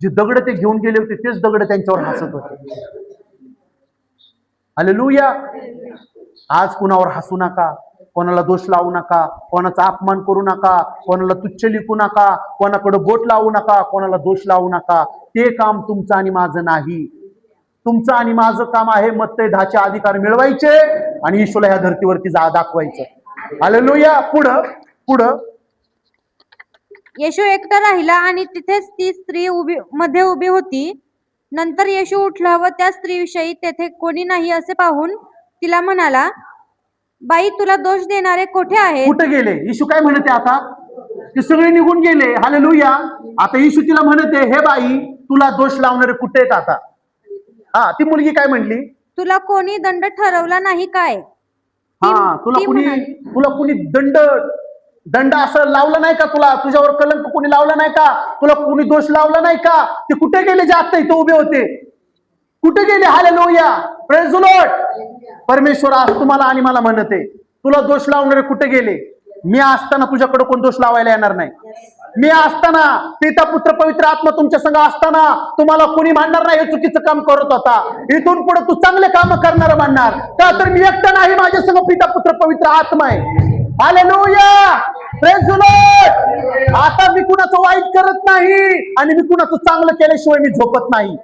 जे दगड ते घेऊन गेले होते तेच दगड त्यांच्यावर हसत होते. हालेलुया. आज कुणावर हसू नका, कोणाला दोष लावू नका, कोणाचा अपमान करू नका, कोणाला तुच्छ लिखू नका, कोणाकडे बोट लावू नका, कोणाला दोष लावू नका. ते काम तुमचं आणि माझं नाही. तुमचं आणि माझं काम आहे मत्तय 10चे अधिकार मिळवायचे आणि ईश्वरला ह्या धर्तीवरती दाखवायचं. हालेलुया. पुढं येशू एकटा राहिला आणि तिथेच ती स्त्री मध्ये उभी होती. नंतर येशू उठला व त्या स्त्रीविषयी तेथे कोणी नाही असे पाहून तिला म्हणाला, बाई, तुला दोष देणारे कोठे आहेत? कुठे गेले? येशू काय म्हणते आता? ते सगळे निघून गेले. हालेलुया. आता येशू तिला म्हणते, हे बाई, तुला दोष लावणारे कुठे आहेत आता? हा, ती मुलगी काय म्हणली? तुला कोणी दंड ठरवला नाही काय? हा, तुला कुणी दंड असं लावलं नाही का? तुझ्यावर कलंक कोणी लावला नाही का? तुला कोणी दोष लावला नाही का? ते कुठे गेले जे आता इथं उभे होते? कुठे गेले? हालेलुया. Praise the Lord. परमेश्वर आज तुम्हाला आणि मला म्हणते, तुला दोष लावणारे कुठे गेले? मी असताना तुझ्याकडे कोण दोष लावायला येणार नाही. मी असताना, पिता पुत्र पवित्र आत्मा तुमच्या संग असताना तुम्हाला कोणी म्हणणार नाही हे चुकीचं काम करत होता, इथून पुढे तू चांगले काम करणार म्हणणार. का तर मी एकटा नाही, माझ्या संग पिता पुत्र पवित्र आत्मा आहे. हालेलुया. Praise the Lord. आता मी कुणाचं वाईट करत नाही आणि मी कुणाचं चांगलं केल्याशिवाय मी झोपत नाही.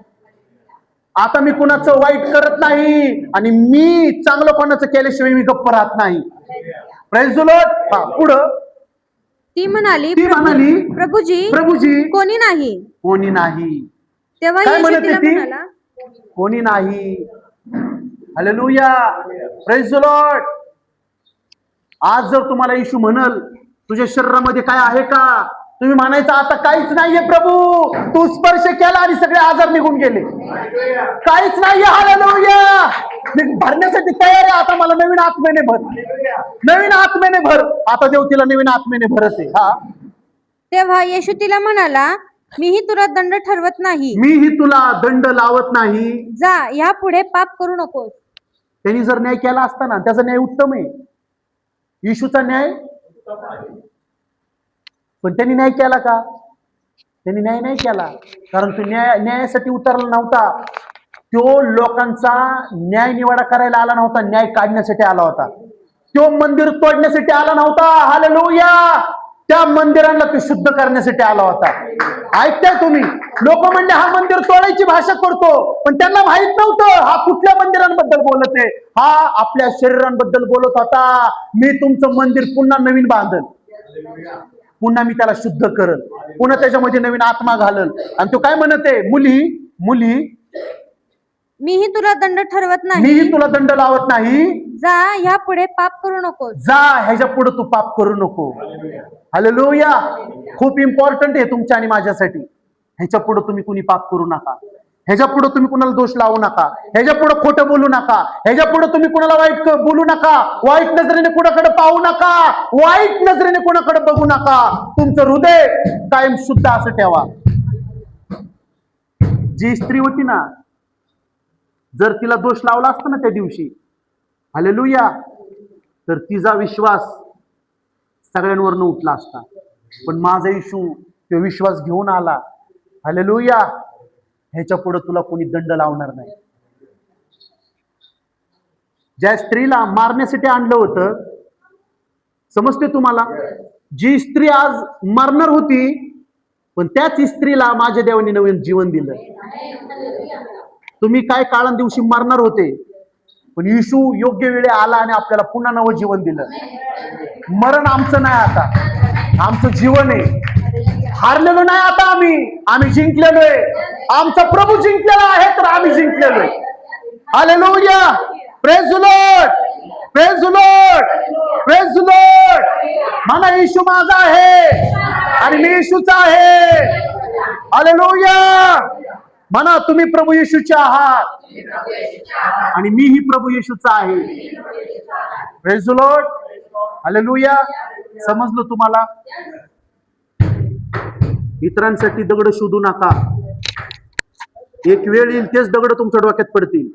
आता मी कुणाचं वाईट करत नाही आणि मी चांगलं कोणाचं केल्याशिवाय मी गप्प राहत नाही. Praise the Lord. पुढं ती म्हणाली, ती म्हणाली, प्रभूजी प्रभूजी कोणी नाही. कोणी नाही. तेव्हा काय येशू म्हणते तिला ती? म्हणाला, कोणी नाही. हालेलुया. Praise the Lord. आज जर तुम्हाला येशू म्हणल तुझ्या शरीरामध्ये काय आहे का, तुम्ही म्हणायचं आता काहीच नाहीये प्रभू, तू स्पर्श केला आणि सगळे आजार निघून गेले. काहीच नाहीये. हालेलुया. मी भरण्यासाठी तयार आहे. आता मला नवीन आत्मेने भर, नवीन आत्मेने भर. आता देव तिला नवीन आत्मेने भरत आहे. हा. तेव्हा येशू तिला म्हणाला, मीही तुला दंड ठरवत नाही. मीही तुला दंड लावत नाही. जा, यापुढे पाप करू नकोस. त्यांनी जर न्याय केला असता ना, त्याचा न्याय उत्तम आहे. येशूचा न्याय, पण त्यांनी न्याय केला का? त्यांनी न्याय नाही केला. कारण तो न्यायासाठी उतरला नव्हता. तो लोकांचा न्याय निवाडा करायला आला नव्हता, न्याय काढण्यासाठी आला होता. तो मंदिर तोडण्यासाठी आला नव्हता. हालेलुया. त्या मंदिरांना तो शुद्ध करण्यासाठी आला होता. ऐकताय तुम्ही? लोक म्हणले हा मंदिर तोडायची भाषा करतो, पण त्यांना माहित नव्हतं हा कुठल्या मंदिरांबद्दल बोलत आहे. हा आपल्या शरीरांबद्दल बोलत होता. मी तुमचं मंदिर पुन्हा नवीन बांधल, पुन्हा मी त्याला शुद्ध करल, पुन्हा त्याच्यामध्ये नवीन आत्मा घालल. आणि तो काय म्हणत आहे? मुली मीही तुला दंड ठरवत नाही. मीही तुला दंड लावत नाही. जा, यापुढे पाप करू नकोस. जा, ह्याच्या पुढे तू पाप करू नको. हालेलुया. खूप इम्पॉर्टंट आहे तुमच्या आणि माझ्यासाठी. ह्याच्या पुढे तुम्ही कुणी पाप करू नका. ह्याच्या पुढे तुम्ही कुणाला दोष लावू नका. ह्याच्या पुढे खोटं बोलू नका. ह्याच्या पुढे तुम्ही कुणाला वाईट बोलू नका. वाईट नजरेने कुणाकडे पाहू नका. वाईट नजरेने कुणाकडे बघू नका. तुमचं हृदय कायम शुद्ध असं ठेवा. जी स्त्री होती ना, जर तिला दोष लावला असता ना त्या दिवशी, हालेलुया, तर तिचा विश्वास सगळ्यांवर उठला असता. पण माझा येशू तो विश्वास घेऊन आला. हालेलुया. ह्याच्या पुढे तुला कोणी दंड लावणार नाही. ज्या स्त्रीला मारण्यासाठी आणलं होतं, समजते तुम्हाला? जी स्त्री आज मरणार होती, पण त्याच स्त्रीला माझ्या देवाने नवीन जीवन दिलं. तुम्ही काय काळान दिवशी मरणार होते, पण येशू योग्य वेळी आला आणि आपल्याला पुन्हा नवं जीवन दिलं. मरण आमचं नाही, आता आमचं जीवन आहे. हारलेलो नाही आता आम्ही जिंकलेलो आहे. आमचा प्रभू जिंकलेला आहे, तर आम्ही जिंकलेलो आहे. Hallelujah. Praise the Lord. Praise the Lord. Praise the Lord. म्हणा येशू माझा आहे आणि मी येशूचा आहे. हालेलुया. म्हणा तुम्ही प्रभू येशूचे आहात आणि मीही प्रभू येशूचा आहे. Praise the Lord. हालेलुया. समजलं तुम्हाला? इतरांसाठी दगड शोधू नका. एक वेळ येईल तेच दगड तुमच्या डोक्यात पडतील.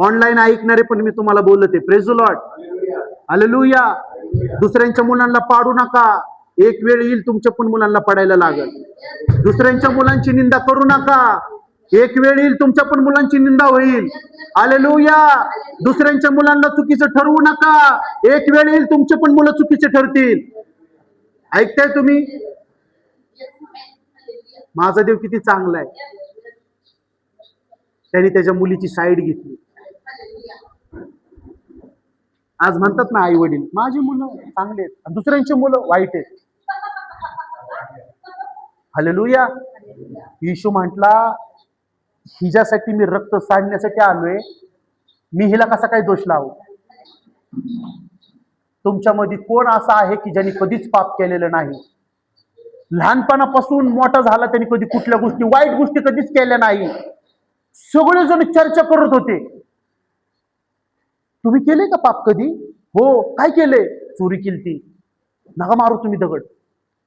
ऑनलाईन ऐकणारे पण मी तुम्हाला बोलते. Praise the Lord. हालेलुया. दुसऱ्यांच्या मुलांना पाडू नका. एक वेळ येईल तुमच्या पण मुलांना पडायला लागल. दुसऱ्यांच्या मुलांची निंदा करू नका. एक वेळ येईल तुमच्या पण मुलांची निंदा होईल. हालेलुया. दुसऱ्यांच्या मुलांना चुकीचं ठरवू नका. एक वेळ येईल तुमचे पण मुलं चुकीचे ठरतील. ऐकताय तुम्ही? माझा देव किती चांगला आहे. त्यांनी त्याच्या मुलीची साईड घेतली. आज म्हणतात ना आई वडील, माझी मुलं चांगले आहेत आणि दुसऱ्यांची मुलं वाईट आहेत. हालेलुया. येशू म्हटला, हिच्यासाठी मी रक्त सांडण्यासाठी आलोय, मी हिला कसा काय दोष लावू? तुमच्यामध्ये कोण असा आहे की ज्यांनी कधीच पाप केलेलं नाही? लहानपणापासून मोठा झाला त्यांनी कधी कुठल्या गोष्टी, वाईट गोष्टी कधीच केल्या नाही. सगळेजण चर्चा करत होते, तुम्ही केले का पाप कधी? हो. काय केले? चोरी केली. नका मारू तुम्ही दगड.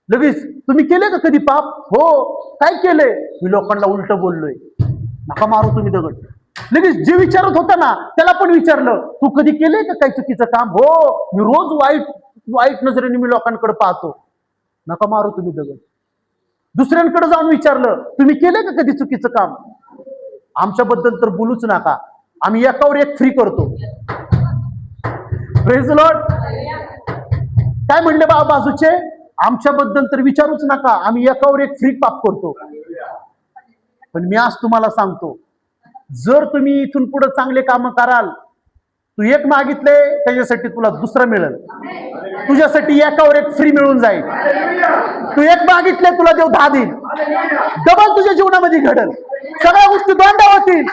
लगेच तुम्ही केले का कधी पाप? हो. काय केले? मी लोकांना उलट बोललोय. नका मारू तुम्ही दगड. लगेच जे विचारत होता ना त्याला पण विचारलं, तू कधी केले का काही चुकीचं काम? हो. मी रोज वाईट नजरेने मी लोकांकडे पाहतो. नका मारू तुम्ही दगड. दुसऱ्यांकडे जाऊन विचारलं, तुम्ही केले का कधी चुकीचं काम? आमच्याबद्दल तर बोलूच नका, आम्ही एकावर एक फ्री करतो. Praise the Lord. काय म्हणले बाजूचे? आमच्याबद्दल तर विचारूच नका, आम्ही एकावर एक फ्री पाप करतो. पण मी आज तुम्हाला सांगतो, जर तुम्ही इथून पुढे चांगले काम कराल, तू एक मागितले त्याच्यासाठी तुला दुसरं मिळेल. तुझ्यासाठी एकावर एक फ्री मिळून जाईल. तू एक मागितले तुला देव 10 देईल. डबल तुझ्या जीवनामध्ये घडल. सगळ्या गोष्टी दोनदा होतील.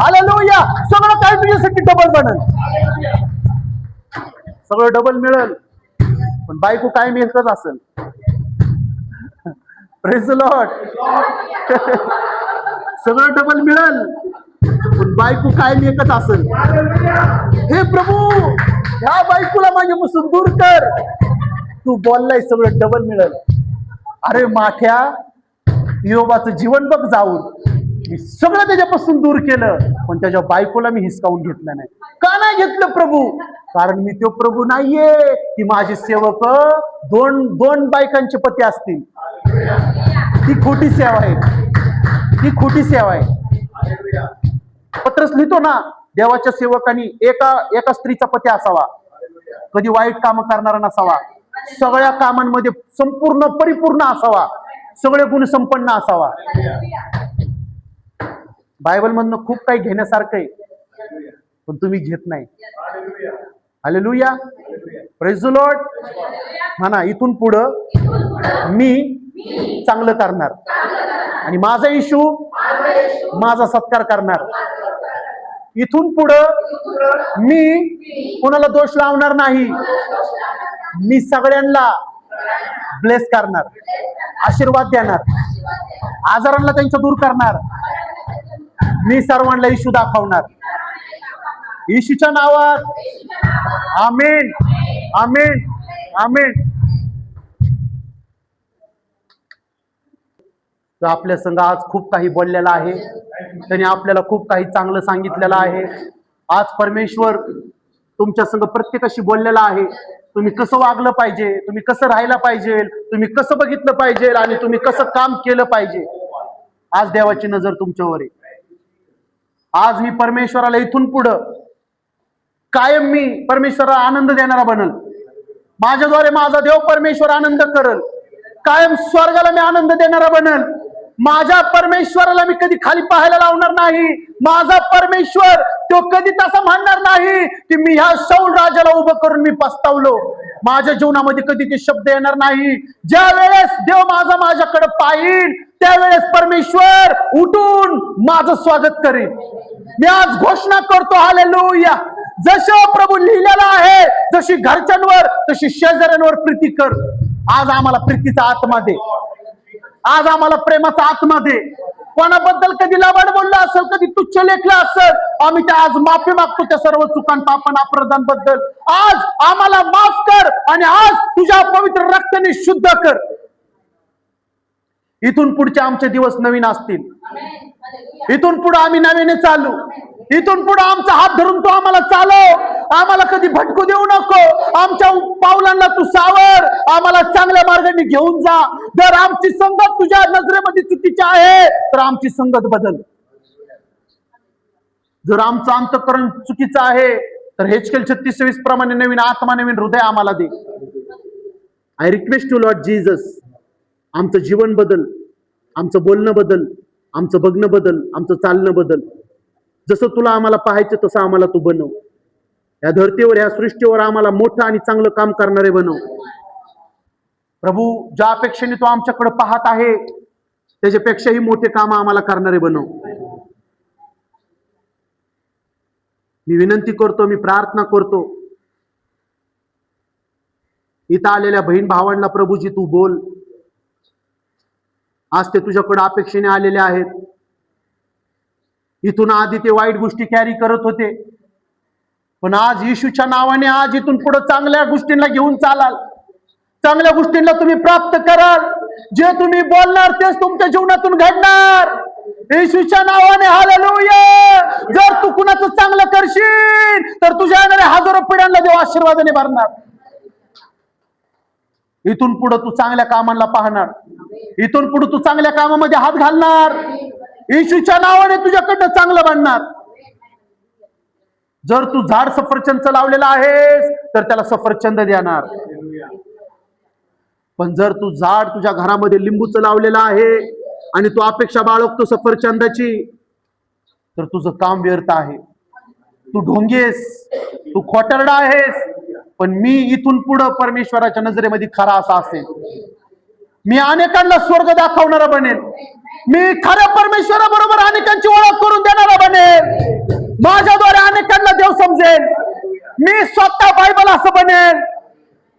हालेलुया. सगळं काही तुझ्यासाठी डबल बनल. सगळं डबल मिळेल. पण बायको काय मिळतच असेल. Praise the Lord. सगळं डबल मिळेल पण बायको काय लेखत असेल. हे प्रभू ह्या बायकोला माझ्यापासून दूर कर. तू बोललाय सगळं डबल मिळेल. अरे माठ्या, योबाचं जीवन बघ जाऊन. मी सगळं त्याच्यापासून दूर केलं पण त्याच्या बायकोला मी हिसकावून घेतलं नाही. का नाही घेतलं प्रभू? कारण मी तो प्रभू नाहीये की माझे सेवक दोन बायकांचे पती असतील. ती खोटी सेवा आहे. ती खोटी सेवा आहे. पत्रस लिहितो ना, देवाच्या सेवकांनी एका स्त्रीचा पती असावा, कधी वाईट काम करणारा नसावा, सगळ्या कामांमध्ये संपूर्ण परिपूर्ण असावा, सगळे गुण संपन्न असावा. बायबल मधनं खूप काही घेण्यासारखं आहे पण तुम्ही घेत नाही. हालेलुया. Praise the Lord. म्हणा, इथून पुढं मी चांगलं करणार आणि माझा येशू माझा सत्कार करणार. इथून पुढं मी कोणाला दोष लावणार नाही. मी सगळ्यांना ब्लेस करणार, आशीर्वाद देणार, आजारांना त्यांच्या दूर करणार. मी सर्वांना येशू दाखवणार. येशूच्या नावात आमेन, आमेन, आमेन. तो आपल्या संघ आज खूप काही बोललेला आहे. त्याने आपल्याला खूप काही चांगलं सांगितलेलं आहे. आज परमेश्वर तुमच्या संघ प्रत्येकाशी बोललेला आहे. तुम्ही कसं वागलं पाहिजे, तुम्ही कसं राहायला पाहिजे, तुम्ही कसं बघितलं पाहिजे आणि तुम्ही कसं काम केलं पाहिजे. आज देवाची नजर तुमच्यावर आहे. आज मी परमेश्वराला इथून पुढं कायम मी परमेश्वराला आनंद देणारा बनल. माझ्याद्वारे माझा देव परमेश्वर आनंद करल. कायम स्वर्गाला मी आनंद देणारा बनल. माझ्या परमेश्वराला मी कधी खाली पाहायला लावणार नाही. माझा परमेश्वर तो कधी तसा म्हणणार नाही की मी ह्या शौल राजाला उभं करून मी पस्तावलो. माझ्या जीवनामध्ये कधी ते शब्द येणार नाही. ज्या वेळेस देव माझ्याकडे पाहिल त्यावेळेस परमेश्वर उठून माझं स्वागत करेल. मी आज घोषणा करतो, हालेलुया. जसं प्रभू लिहिलेलं आहे, जशी घरच्यांवर तशी शेजाऱ्यांवर प्रीती कर. आज आम्हाला प्रीतीचा आत्मा दे. आज आम्हाला प्रेमाचा आत्मा दे. कोणाबद्दल कधी लबाड बोललं असेल, कधी तुच्छ लेखलं असेल, आम्ही त्या आज माफी मागतो त्या सर्व चुकां पापन अपराधांबद्दल. आज आम्हाला माफ कर आणि आज तुझ्या पवित्र रक्ताने शुद्ध कर. इथून पुढचे आमचे दिवस नवीन असतील. इथून पुढे आम्ही नवीने चालू. इथून पुढे आमचा हात धरून तू आम्हाला चालव. आम्हाला कधी भटकू देऊ नको. आमच्या पावलांना तू सावर. आम्हाला चांगल्या मार्गाने घेऊन जा. जर आमची संगत तुझ्या नजरेमध्ये चुकीची आहे तर आमची संगत बदल. जर आमचं अंतःकरण चुकीचं आहे तर हेजकेल 36:20 प्रमाणे नवीन आत्मा, नवीन हृदय आम्हाला दे. I request to Lord Jesus, आमचं जीवन बदल, आमचं बोलणं बदल, आमचं बघणं बदल, आमचं चालणं बदल. जसं तुला आम्हाला पाहायचं तसं आम्हाला तू बनव. या धरतीवर, या सृष्टीवर आम्हाला मोठं आणि चांगलं काम करणारे बनव. प्रभू, ज्या अपेक्षेने तू आमच्याकडे पाहत आहे त्याच्यापेक्षाही मोठे काम आम्हाला करणारे बनव. मी विनंती करतो, मी प्रार्थना करतो, इथं आलेल्या बहीण भावांना प्रभूजी तू बोल. आज ते तुझ्याकडे अपेक्षेने आलेले आहेत. इथून आधी ते वाईट गोष्टी कॅरी करत होते, पण आज येशूच्या नावाने आज इथून पुढे चांगल्या गोष्टींना घेऊन चालाल. चांगल्या गोष्टींना तुम्ही प्राप्त कराल. जे तुम्ही बोलणार तेच तुमच्या जीवनातून घडणार. येशूच्या नावाने, हालेलुया. जर तू कुणाचं चांगलं करशील तर तुझ्या येणाऱ्या हजारो पिढ्यांना देव आशीर्वादाने भरणार. इथून पुढे तू चांगल्या कामांना पाहणार. इथून पुढे तू चांगल्या कामामध्ये हात घालणार. येशूच्या नावाने तुझ्याकडनं चांगलं बनणार. जर तू झाड सफरचंद लावलेलं आहेस तर त्याला सफरचंद देणार. पण जर तू झाड तुझ्या घरामध्ये लिंबूचं लावलेलं आहे आणि तू अपेक्षा बाळगतो सफरचंदाची तर तुझं काम व्यर्थ आहे. तू ढोंगेस, तू खोटरडा आहेस, पण मी इथून पुढं परमेश्वराच्या नजरेमध्ये खरा असा असेल. मी अनेकांना स्वर्ग दाखवणारा बनेल. मी खऱ्या परमेश्वराबरोबर अनेकांची ओळख करून देणारा बनेल. माझ्याद्वारे अनेकांना देव समजेल. मी स्वतः बायबल असं बनेल.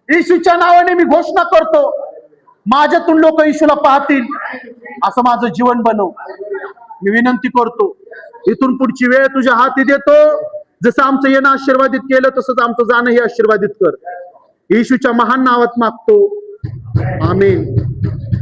येशूच्या नावाने मी घोषणा करतो, माझ्यातून लोक येशूला पाहतील असं माझं जीवन बनव. मी विनंती करतो, इथून पुढची वेळ तुझ्या हाती देतो. जसं आमचं येणं आशीर्वादित केलं तसंच आमचं जाणं हे आशीर्वादित कर. येशूच्या महान नावात मागतो, आमीन.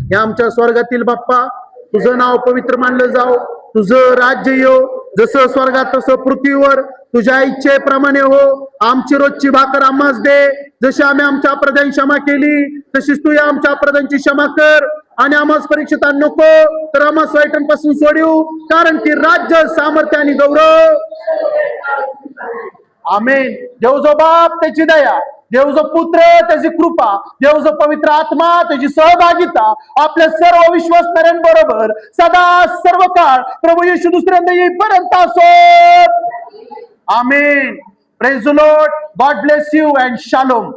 हे आमच्या स्वर्गातील बाप्पा, तुझं नाव पवित्र मानलं जाओ, तुझं राज्य येऊ, जसं स्वर्गात तसं पृथ्वीवर तुझ्या इच्छेप्रमाणे हो. आमची रोजची भाकर आम्हास दे, जशी आम्ही आमच्या अपराध्यांची क्षमा केली तशीच तू या आमच्या अपराध्यांची क्षमा कर. आणि आम्हास परीक्षेत आणू नको, तर आम्हास वाईटांपासून सोडवू, कारण की राज्य, सामर्थ्य आणि गौरव. आमेन. देव जो बाप त्याची दया, देव जो पुत्र त्याची कृपा, देव जो पवित्र आत्मा त्याची सहभागिता आपल्या सर्व विश्वासणाऱ्यांबरोबर सदा सर्व काळ प्रभू येशू दुसऱ्यांदा येईपर्यंत असो. Amen. Praise the Lord. God bless you and shalom.